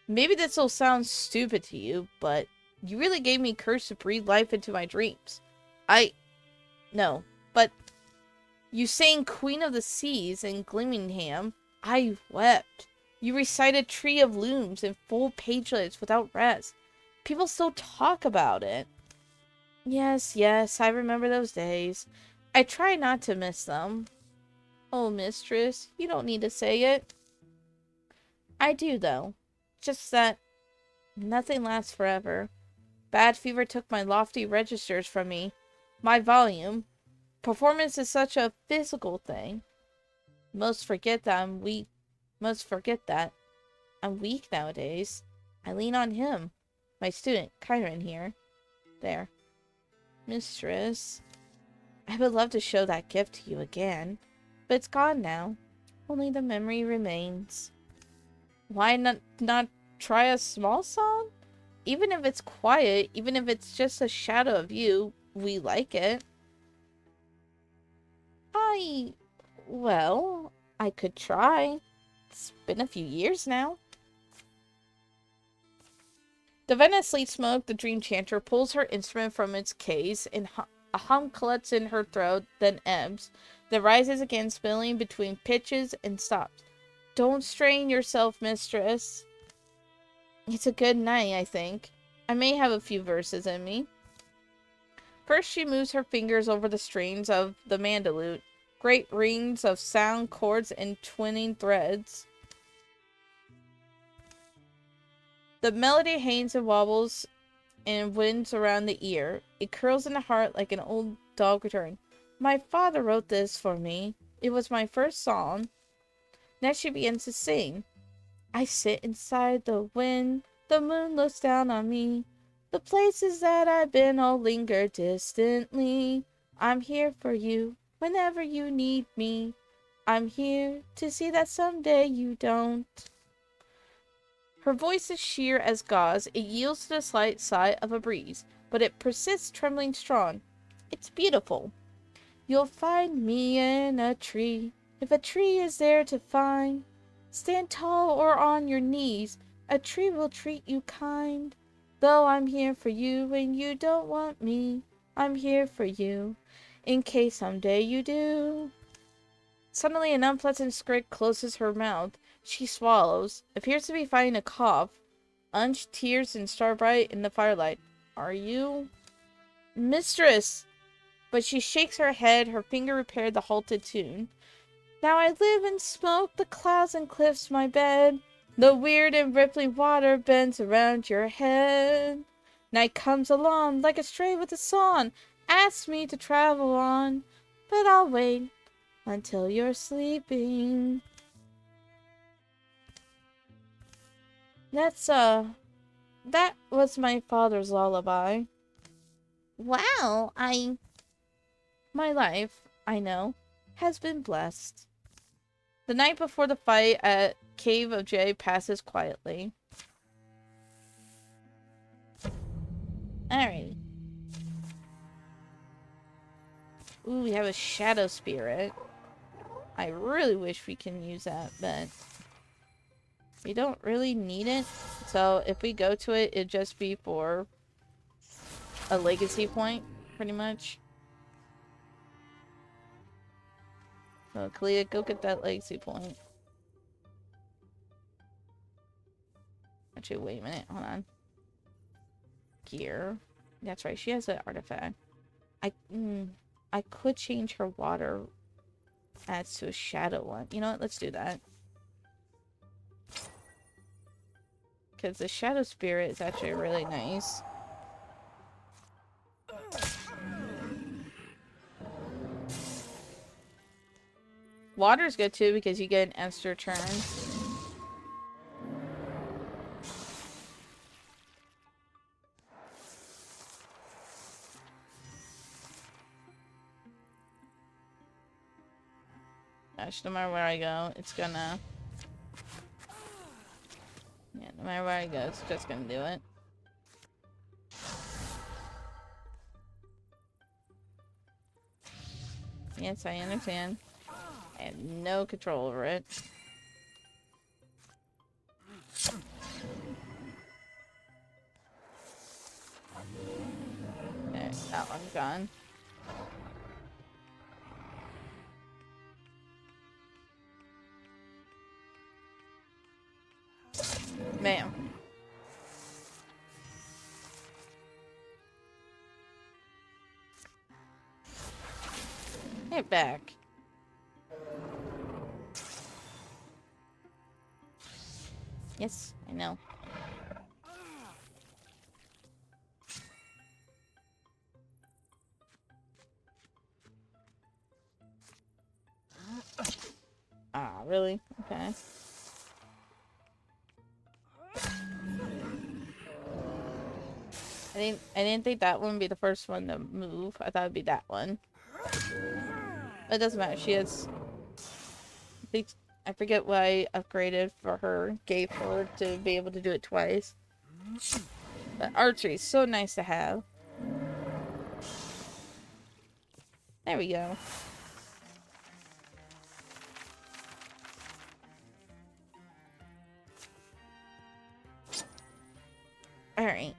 Maybe this will sound stupid to you, but you really gave me courage to breathe life into my dreams. No, but you sang Queen of the Seas in Glimmingham. I wept. You recited Tree of Looms in full pagelets without rest. People still talk about it. Yes, I remember those days. I try not to miss them. Oh, mistress, you don't need to say it. I do, though. Just that nothing lasts forever. Bad fever took my lofty registers from me. My volume. Performance is such a physical thing. Most forget that I'm weak nowadays. I lean on him. My student, Chiron here. There. Mistress. I would love to show that gift to you again. But it's gone now. Only the memory remains. Why not try a small song? Even if it's quiet, even if it's just a shadow of you, we like it. Well, I could try. It's been a few years now. Davana Sleet Smoke, the Dream Chanter, pulls her instrument from its case, and a hum clutches in her throat, then ebbs, then rises again, spilling between pitches and stops. Don't strain yourself, mistress. It's a good night, I think. I may have a few verses in me. First, she moves her fingers over the strings of the mandolute, great rings of sound chords and twinning threads. The melody hangs and wobbles and winds around the ear. It curls in the heart like an old dog returning. My father wrote this for me. It was my first song. Next she begins to sing. I sit inside the wind. The moon looks down on me. The places that I've been all linger distantly. I'm here for you whenever you need me. I'm here to see that someday you don't. Her voice is sheer as gauze. It yields to the slight sigh of a breeze, but it persists trembling strong. It's beautiful. You'll find me in a tree, if a tree is there to find. Stand tall or on your knees, a tree will treat you kind. Though I'm here for you when you don't want me, I'm here for you, in case someday you do. Suddenly an unpleasant skrik closes her mouth. She swallows, appears to be fighting a cough. Unch tears and star bright in the firelight. Are you? Mistress! But she shakes her head, her finger repaired the halted tune. Now I live in smoke, the clouds and cliffs my bed. The weird and rippling water bends around your head. Night comes along like a stray with a song, asks me to travel on, but I'll wait until you're sleeping. That was my father's lullaby. Wow, My life, I know, has been blessed. The night before the fight at Cave of Jay passes quietly. Alright. Ooh, we have a shadow spirit. I really wish we can use that, but we don't really need it. So if we go to it, it'd just be for a legacy point, pretty much. So, Kalia, go get that legacy point. Actually, wait a minute. Hold on. Gear. That's right. She has an artifact. I could change her water adds to a shadow one. You know what? Let's do that. Because the shadow spirit is actually really nice. Water's good too because you get an extra turn. Gosh, no matter where I go, it's gonna... Yeah, no matter where I go, it's just gonna do it. Yes, I understand. I have no control over it. There, that one's gone. Bam. Get back. Yes, I know. Ah, really? Okay. I didn't think that one would be the first one to move. I thought it'd be that one. It doesn't matter. She has... I forget what I upgraded for her. Gave her to be able to do it twice. But archery is so nice to have. There we go. Alright.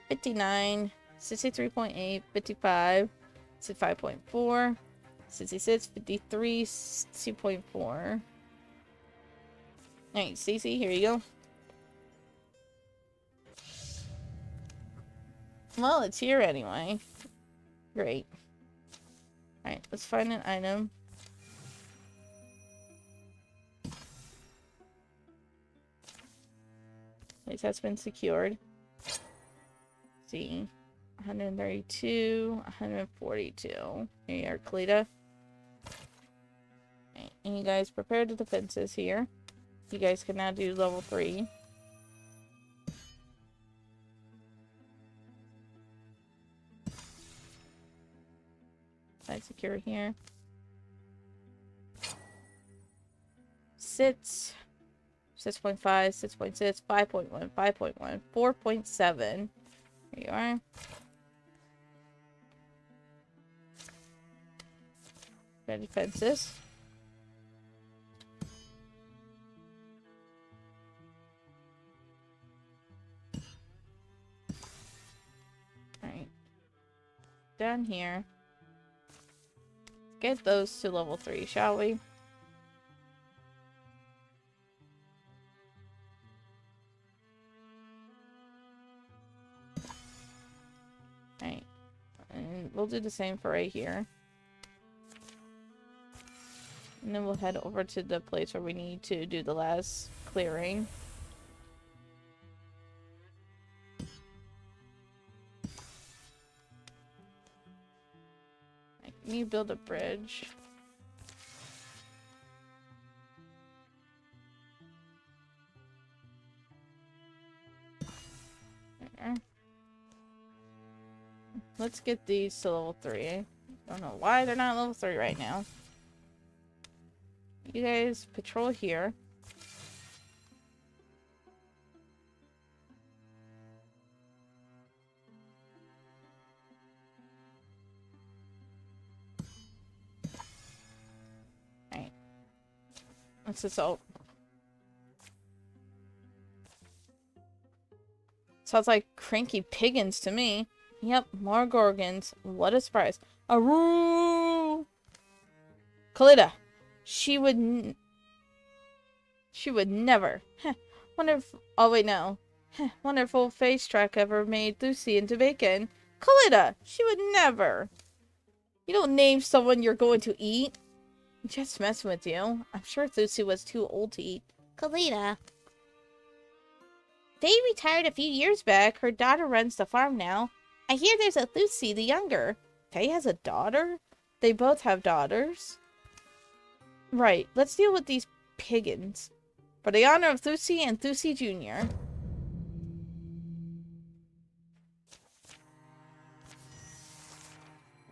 59, 63.8, 55, 65.4, 66, 53, 2.4. Alright, Cece, here you go. Well, it's here anyway. Great. Alright, let's find an item. Place has been secured. See. 132, 142. Here you are, Kalita. Okay, and you guys prepare the defenses here. You guys can now do level 3. Side secure here. Sits. 6.5, 6.6, 5.1, 5.1, 4.7. Here you are. Ready fences. Alright. Down here. Get those to level 3, shall we? Alright. And we'll do the same for right here. And then we'll head over to the place where we need to do the last clearing. I need to build a bridge. There. Let's get these to level 3. Don't know why they're not level 3 right now. You guys patrol here. Alright. What's this all? Sounds like cranky piggins to me. Yep, more gorgons. What a surprise. Aroo! Kalita! She would never. Heh. Wonder if... Oh, wait, no. Heh. Wonder if old Face Track ever made Lucy into bacon. Kalita! She would never. You don't name someone you're going to eat. Just messing with you. I'm sure Lucy was too old to eat. Kalita. They retired a few years back. Her daughter runs the farm now. I hear there's a Lucy the younger. Faye has a daughter? They both have daughters. Right, let's deal with these piggins. For the honor of Lucy and Lucy Jr.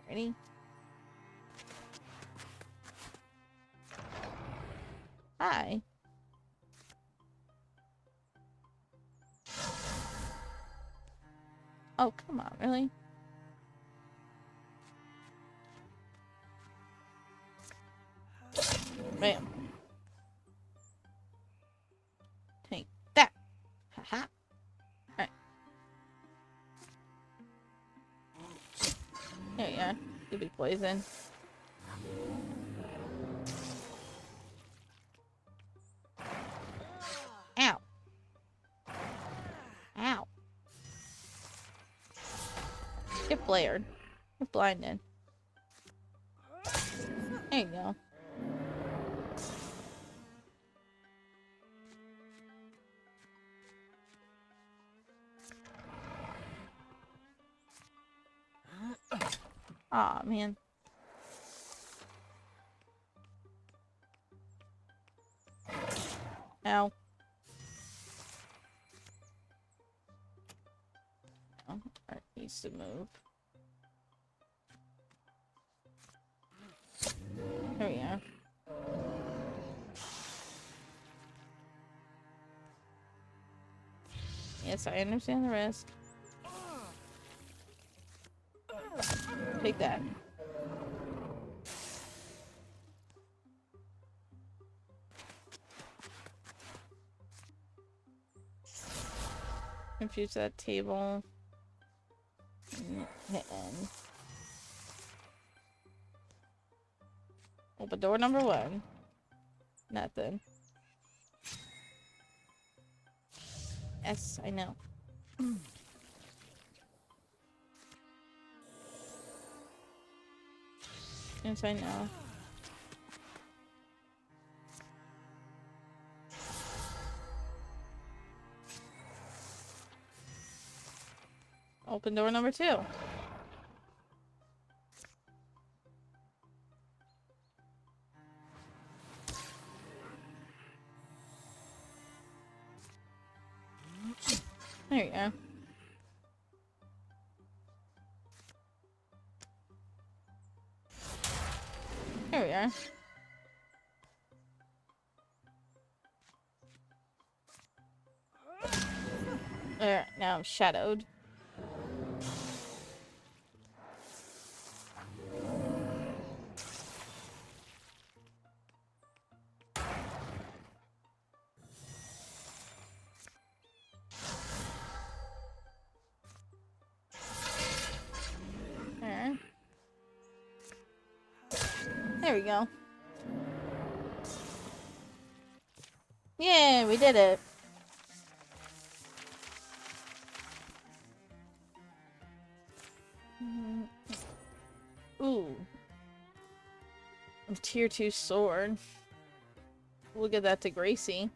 Ready? Hi. Oh, come on, really? Bam. Take that. Haha. Alright. There you are. Stupid poison. Ow. Ow. Get flared. Get blinded. There you go. Aw, man. Ow. Oh, alright, needs to move. There we are. Yes, I understand the risk. Take that. Confuse that table. Hit end. Open door number 1. Nothing. Yes, I know. Yes, I know. Open door number 2. There you go. There we are. There, now I'm shadowed. There. There we go. Yeah, we did it. Ooh. A tier 2 sword. We'll give that to Gracie.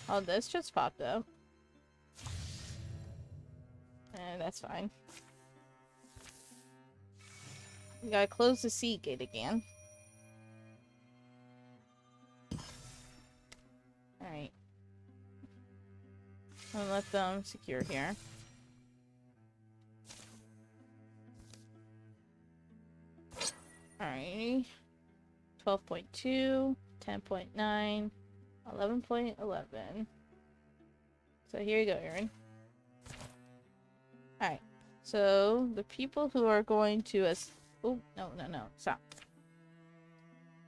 Oh, this just popped up. That's fine. We gotta close the sea gate again. Alright. I'll let them secure here. Alrighty. 12.2, 10.9, 11.11. So here you go, Aaron. Alright. So the people who are going to oh, no, stop.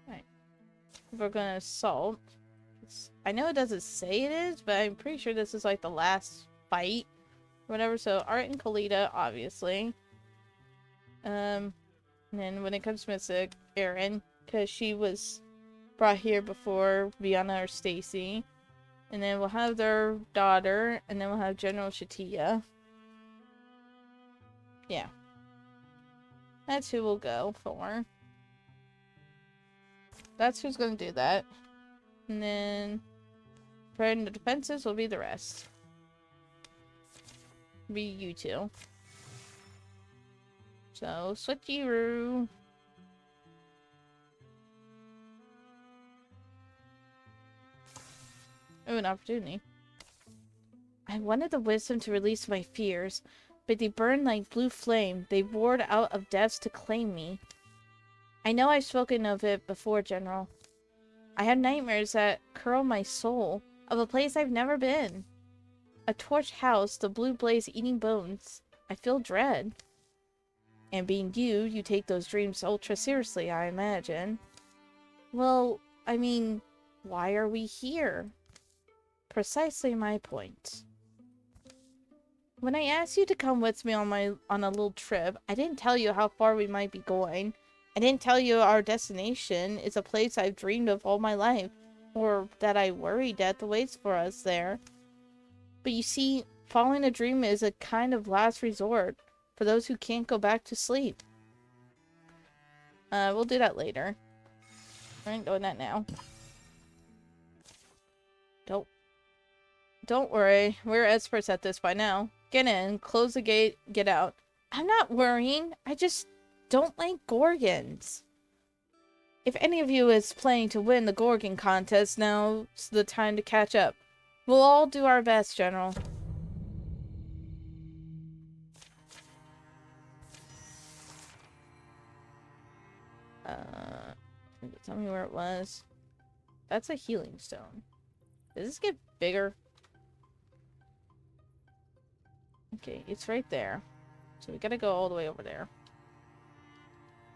Alright. We're gonna assault. I know it doesn't say it is, but I'm pretty sure this is like the last fight. Whatever, so Art and Kalita, obviously. And then when it comes to Mystic, Erin, because she was brought here before Vianna or Stacy. And then we'll have their daughter, and then we'll have General Shatia. Yeah. That's who we'll go for. That's who's gonna do that. And then spreading the defenses will be the rest. Be you two. So, switcheroo. Oh, an opportunity. I wanted the wisdom to release my fears, but they burned like blue flame. They roared out of depths to claim me. I know I've spoken of it before, General. I have nightmares that curl my soul, of a place I've never been. A torched house, the blue blaze eating bones. I feel dread. And being you, you take those dreams ultra seriously, I imagine. Well, I mean, why are we here? Precisely my point. When I asked you to come with me on a little trip, I didn't tell you how far we might be going. I didn't tell you our destination is a place I've dreamed of all my life, or that I worry death awaits for us there. But you see, following a dream is a kind of last resort for those who can't go back to sleep. We'll do that later. I ain't doing that now. Don't worry, we're experts at this by now. Get in, close the gate, get out. I'm not worrying, I just don't like Gorgons. If any of you is planning to win the Gorgon contest, now's the time to catch up. We'll all do our best, General. Tell me where it was. That's a healing stone. Does this get bigger? Okay, it's right there. So we gotta go all the way over there.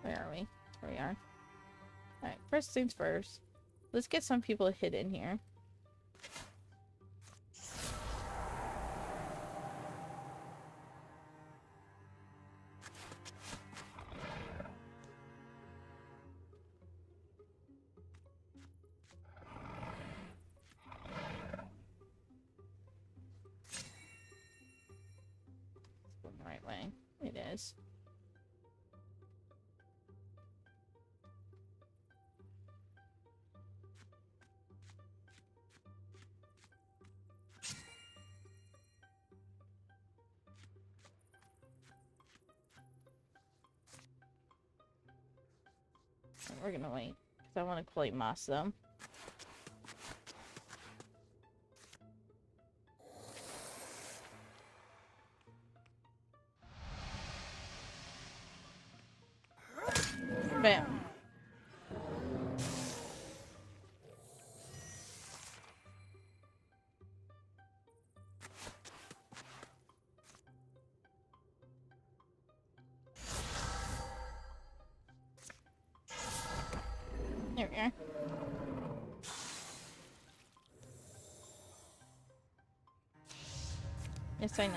Where are we? There we are. Alright, first things first. Let's get some people hidden here. It is. we're gonna wait. Because I want to clay moss them. Bam. There we are. Yes, I know.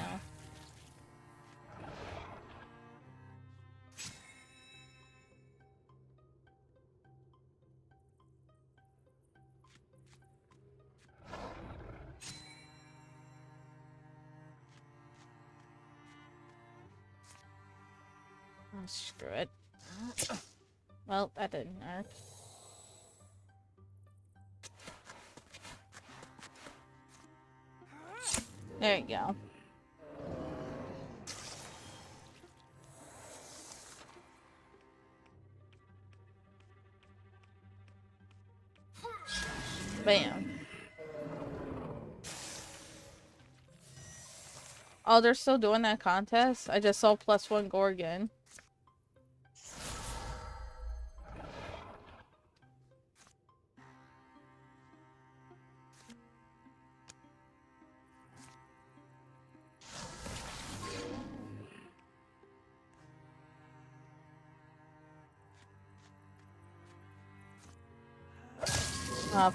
Oh, screw it. Well, that didn't work. There you go. Bam. Oh, they're still doing that contest? I just saw +1 Gorgon.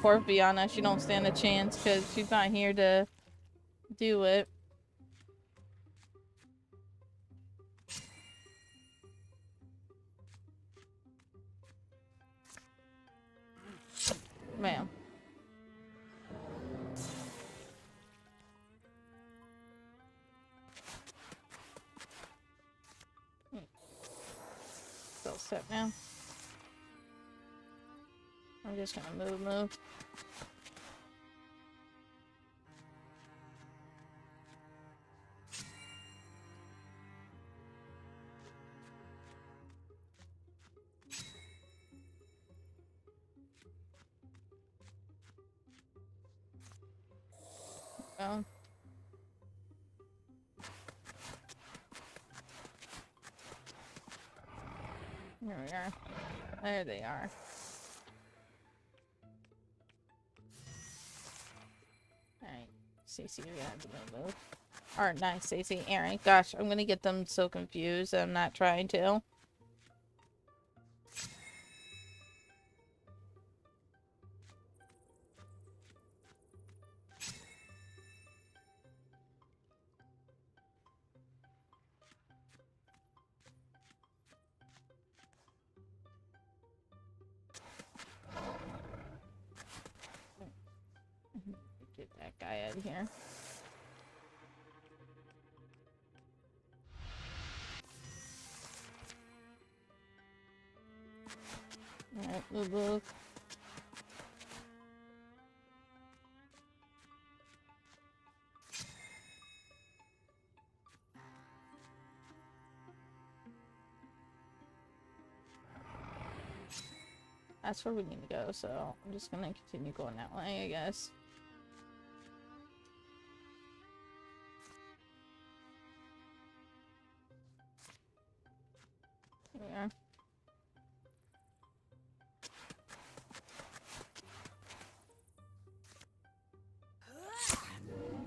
Poor Fiona, she don't stand a chance because she's not here to do it. Ma'am. Still set now. I'm just gonna move. Oh. Here we are. There they are. Alright. Stacey, you're gonna have to move. Or, nice, Stacey. Aaron. Gosh, I'm gonna get them so confused. I'm not trying to. Get that guy out of here. Alright, move. That's where we need to go, so I'm just gonna continue going that way, I guess. There we are.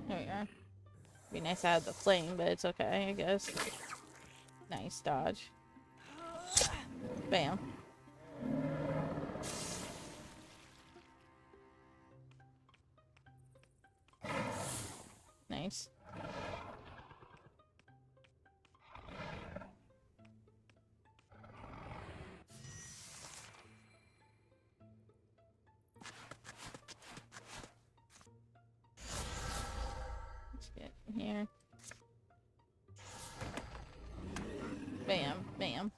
There we are. Be nice to have the flame, but it's okay, I guess. Nice dodge. Bam. Nice. Let's get in here. Bam, bam.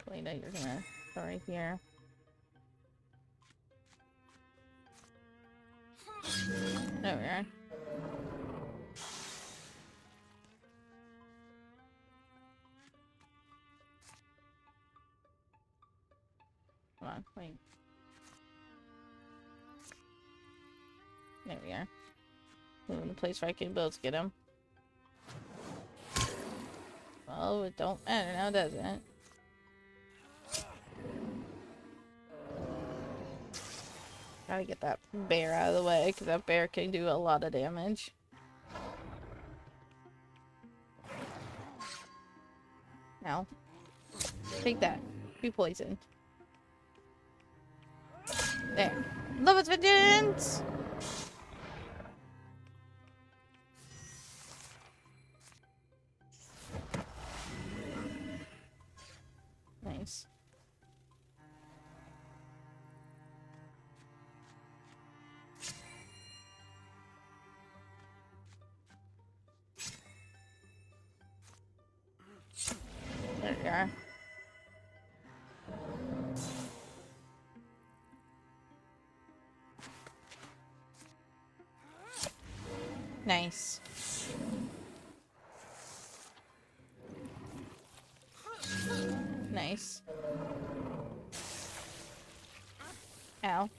Cleda, you're gonna go right here. There we are. on, wait. There we are. Moving the place where I can both get him. Well, it don't matter now, does it? Gotta get that bear out of the way, because that bear can do a lot of damage. Now, take that. Be poisoned. There. Love its vengeance! Nice. There we are. Nice. Nice. Ow.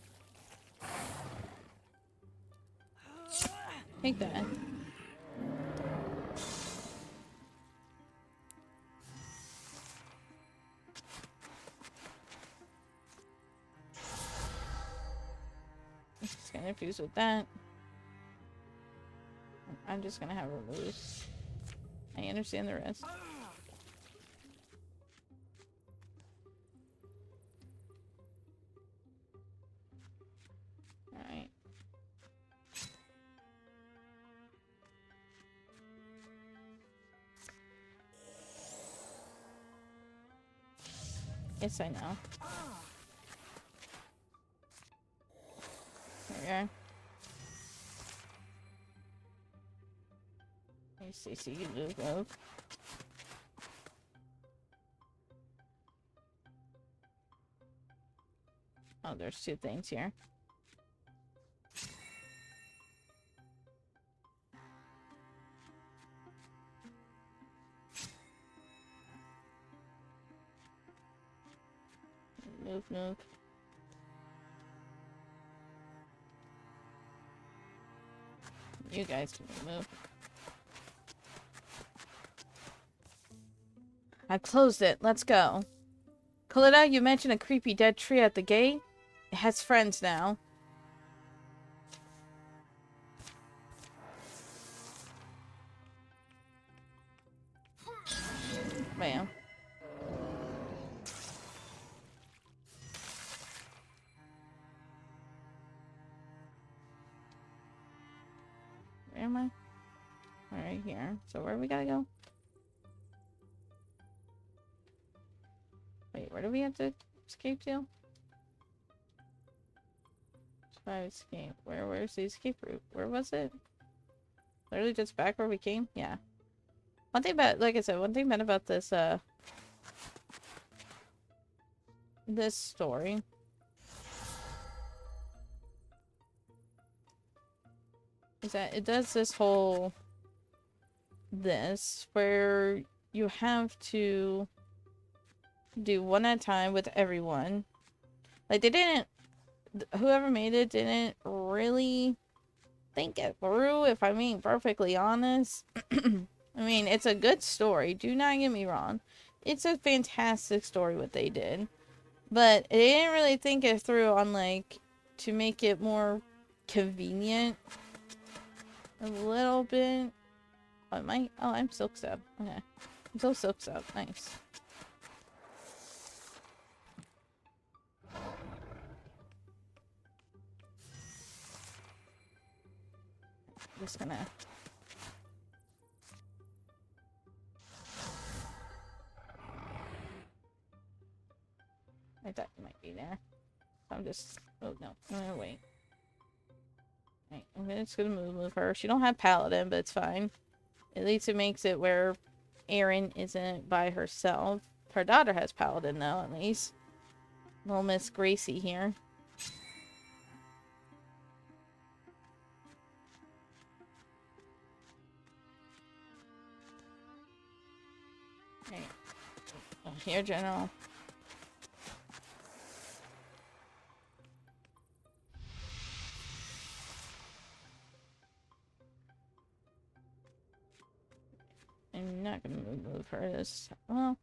Take that. Just gonna infuse with that. I'm just gonna have her loose. I understand the rest. Alright. Yes, I know. There we are. See, you move. Oh, there's two things here. Move. You guys can move. I closed it. Let's go. Kalida, you mentioned a creepy dead tree at the gate. It has friends now. Bam. Where am I? Right here. So where we gotta go? Wait, where do we have to escape to? Try escape. Where's the escape route? Where was it? Literally just back where we came? Yeah. One thing about, like I said, one thing bad about this, this story is that it does this whole where you have to do one at a time with everyone. Like, they didn't, whoever made it didn't really think it through, if I'm being perfectly honest. I mean, it's a good story, do not get me wrong. It's a fantastic story what they did. But they didn't really think it through on, like, to make it more convenient. A little bit. Oh, am I? Oh, I'm silk sub. Okay. I'm so silk sub. Nice. Just gonna... I thought you might be there. I'm just... Oh, no. I'm gonna wait. Right. I'm just gonna move her. She don't have Paladin, but it's fine. At least it makes it where Erin isn't by herself. Her daughter has Paladin, though, at least. Little Miss Gracie here. Right. Oh, here, General. I'm not gonna move her this. Well,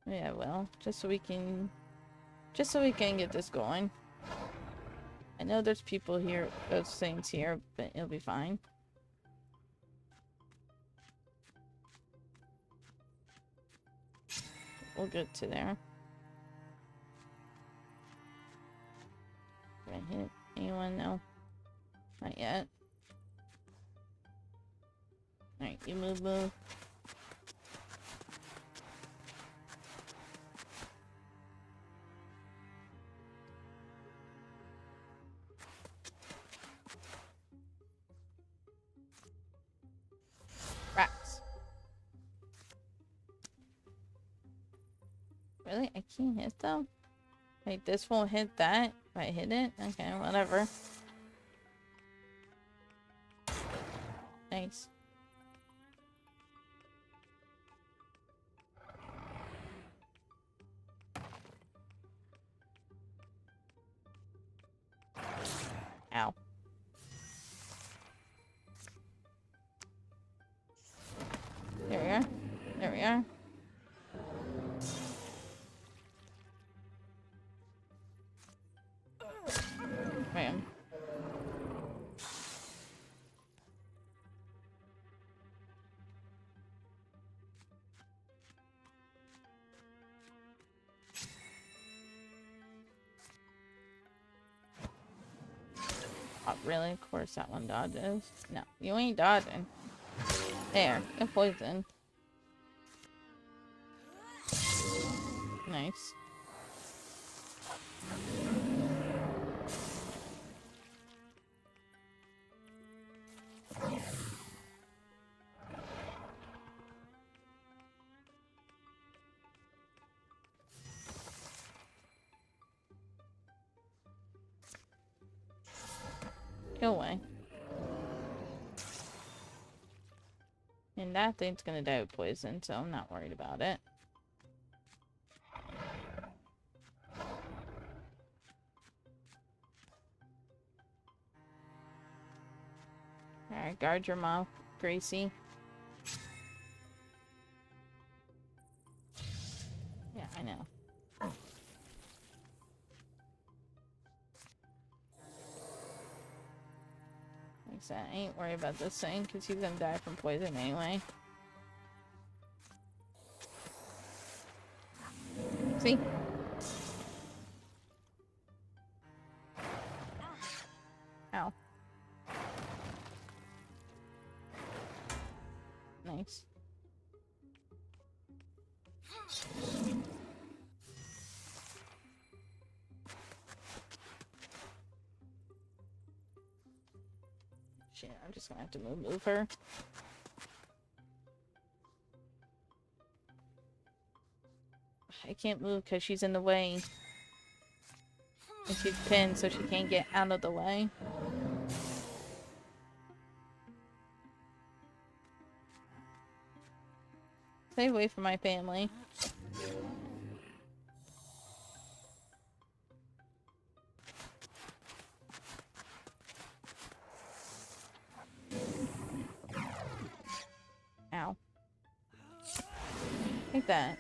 yeah, well, just so we can get this going. I know there's people here, those things here, but it'll be fine. We'll get to there. Did I hit anyone? No. Not yet. Alright, you move. Rats. Really? I can't hit them? Wait, this won't hit that? If I hit it? Okay, whatever. Nice. Ow. There we are. There we are. Bam. Oh, really? Of course that one dodges. No, you ain't dodging. There, get poison. Nice. Go away. And that thing's gonna die of poison, so I'm not worried about it. Alright, guard your mouth, Gracie. Yeah, I know. Like I said, I ain't worried about this thing, because he's gonna die from poison anyway. See? Ow. Nice. Shit, I'm just gonna have to move her. I can't move because she's in the way. And she's pinned so she can't get out of the way. Stay away from my family. Ow. Take that.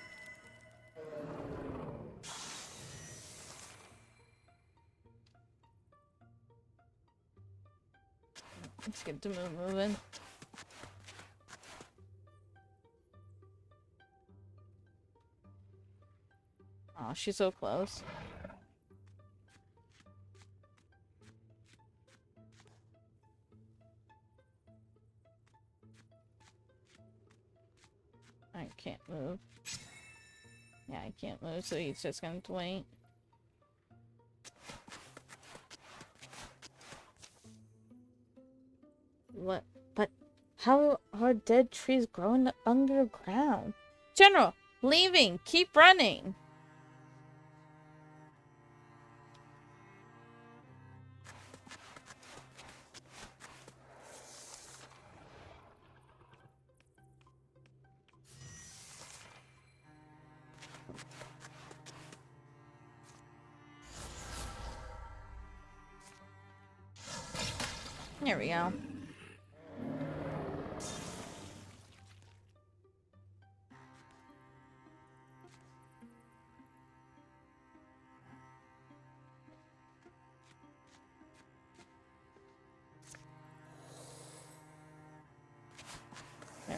Let's get to moving. Oh, she's so close. I can't move. Yeah, I can't move, so he's just gonna wait. What? But how are dead trees growing underground? General, leaving! Keep running! There we go.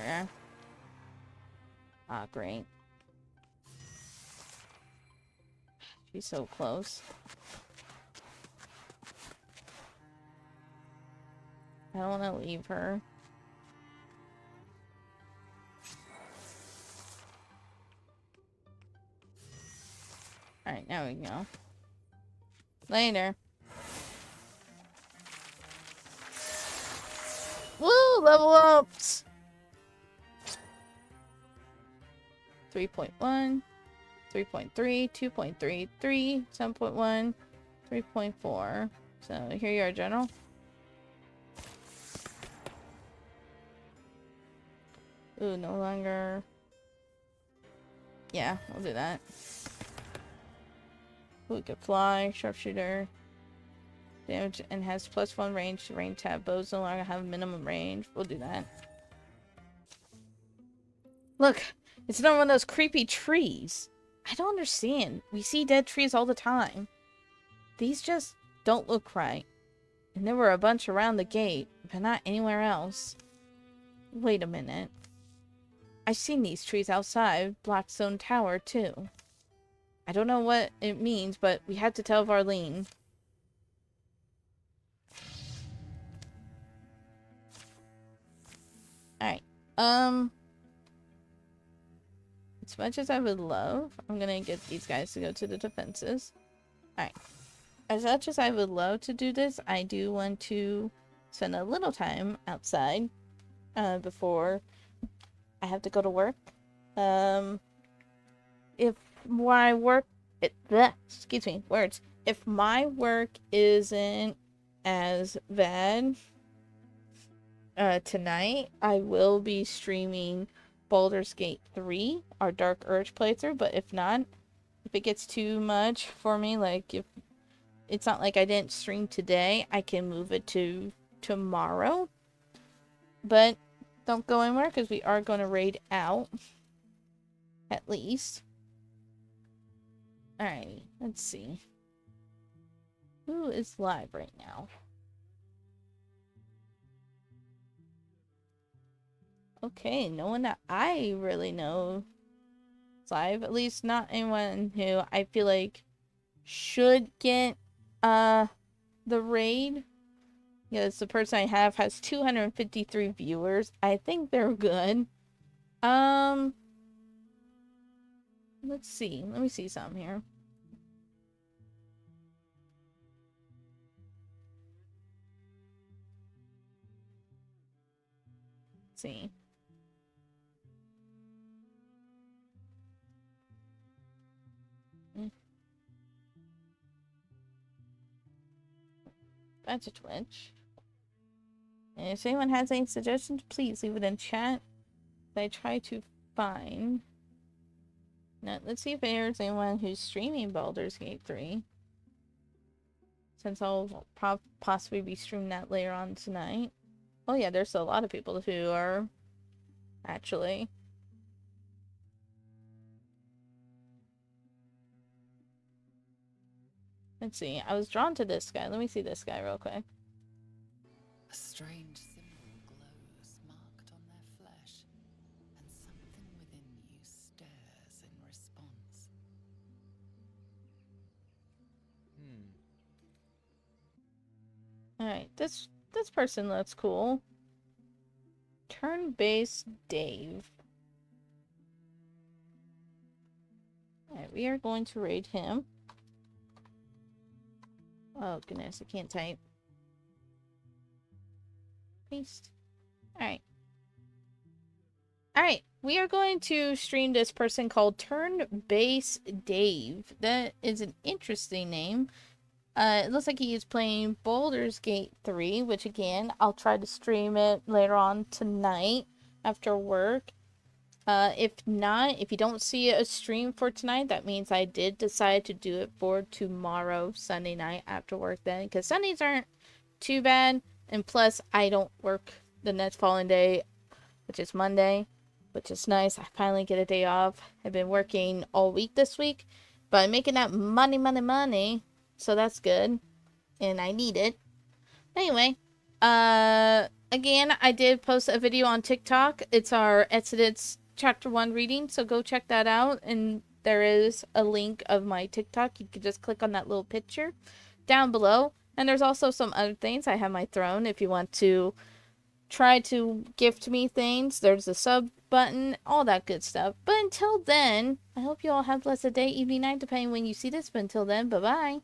Yeah. Ah, great. She's so close. I don't want to leave her. Alright, now we go. Later. Woo! Level ups! 3.1, 3.3, 2.33, 7.1, 3.4. So here you are, General. Ooh, no longer. Yeah, we'll do that. Ooh, we could fly, sharpshooter. Damage and has +1 range to range tab. Bows no longer have minimum range. We'll do that. Look, it's not one of those creepy trees. I don't understand. We see dead trees all the time. These just don't look right. And there were a bunch around the gate, but not anywhere else. Wait a minute. I've seen these trees outside Blackstone Tower, too. I don't know what it means, but we had to tell Varlene. Alright. As much as I would love, I'm gonna get these guys to go to the defenses. Alright. As much as I would love to do this, I do want to spend a little time outside before I have to go to work. If my work... excuse me, words. If my work isn't as bad tonight, I will be streaming Baldur's Gate 3, our Dark Urge playthrough, but if not, if it gets too much for me, like if it's not like I didn't stream today, I can move it to tomorrow. But don't go anywhere because we are going to raid out. At least. Alright, let's see. Who is live right now? Okay, no one that I really know is live. At least not anyone who I feel like should get the raid. Yes, the person I have has 253 viewers. I think they're good. Let's see. Let me see something here. Let's see. That's a Twitch. And if anyone has any suggestions, please leave it in chat. I try to find. Now, let's see if there's anyone who's streaming Baldur's Gate 3. Since I'll possibly be streaming that later on tonight. Oh yeah, there's a lot of people who are actually. Let's see. I was drawn to this guy. Let me see this guy real quick. A strange symbol glows marked on their flesh, and something within you stirs in response. Alright, this person looks cool. Turn-based Dave. Alright, we are going to raid him. Oh goodness, I can't type. Paste. Alright. Alright, we are going to stream this person called Turn-based Dave. That is an interesting name. It looks like he is playing Baldur's Gate 3, which again, I'll try to stream it later on tonight after work. If not, if you don't see a stream for tonight, that means I did decide to do it for tomorrow, Sunday night after work then, because Sundays aren't too bad, and plus, I don't work the next following day, which is Monday, which is nice. I finally get a day off. I've been working all week this week, but I'm making that money, so that's good, and I need it. Anyway, Again, I did post a video on TikTok. It's our Exodus Chapter 1 reading, so go check that out. And there is a link of my TikTok. You can just click on that little picture down below. And there's also some other things. I have my throne if you want to try to gift me things. There's a sub button, all that good stuff. But until then, I hope you all have a blessed day, evening, night, depending when you see this. But until then, bye-bye.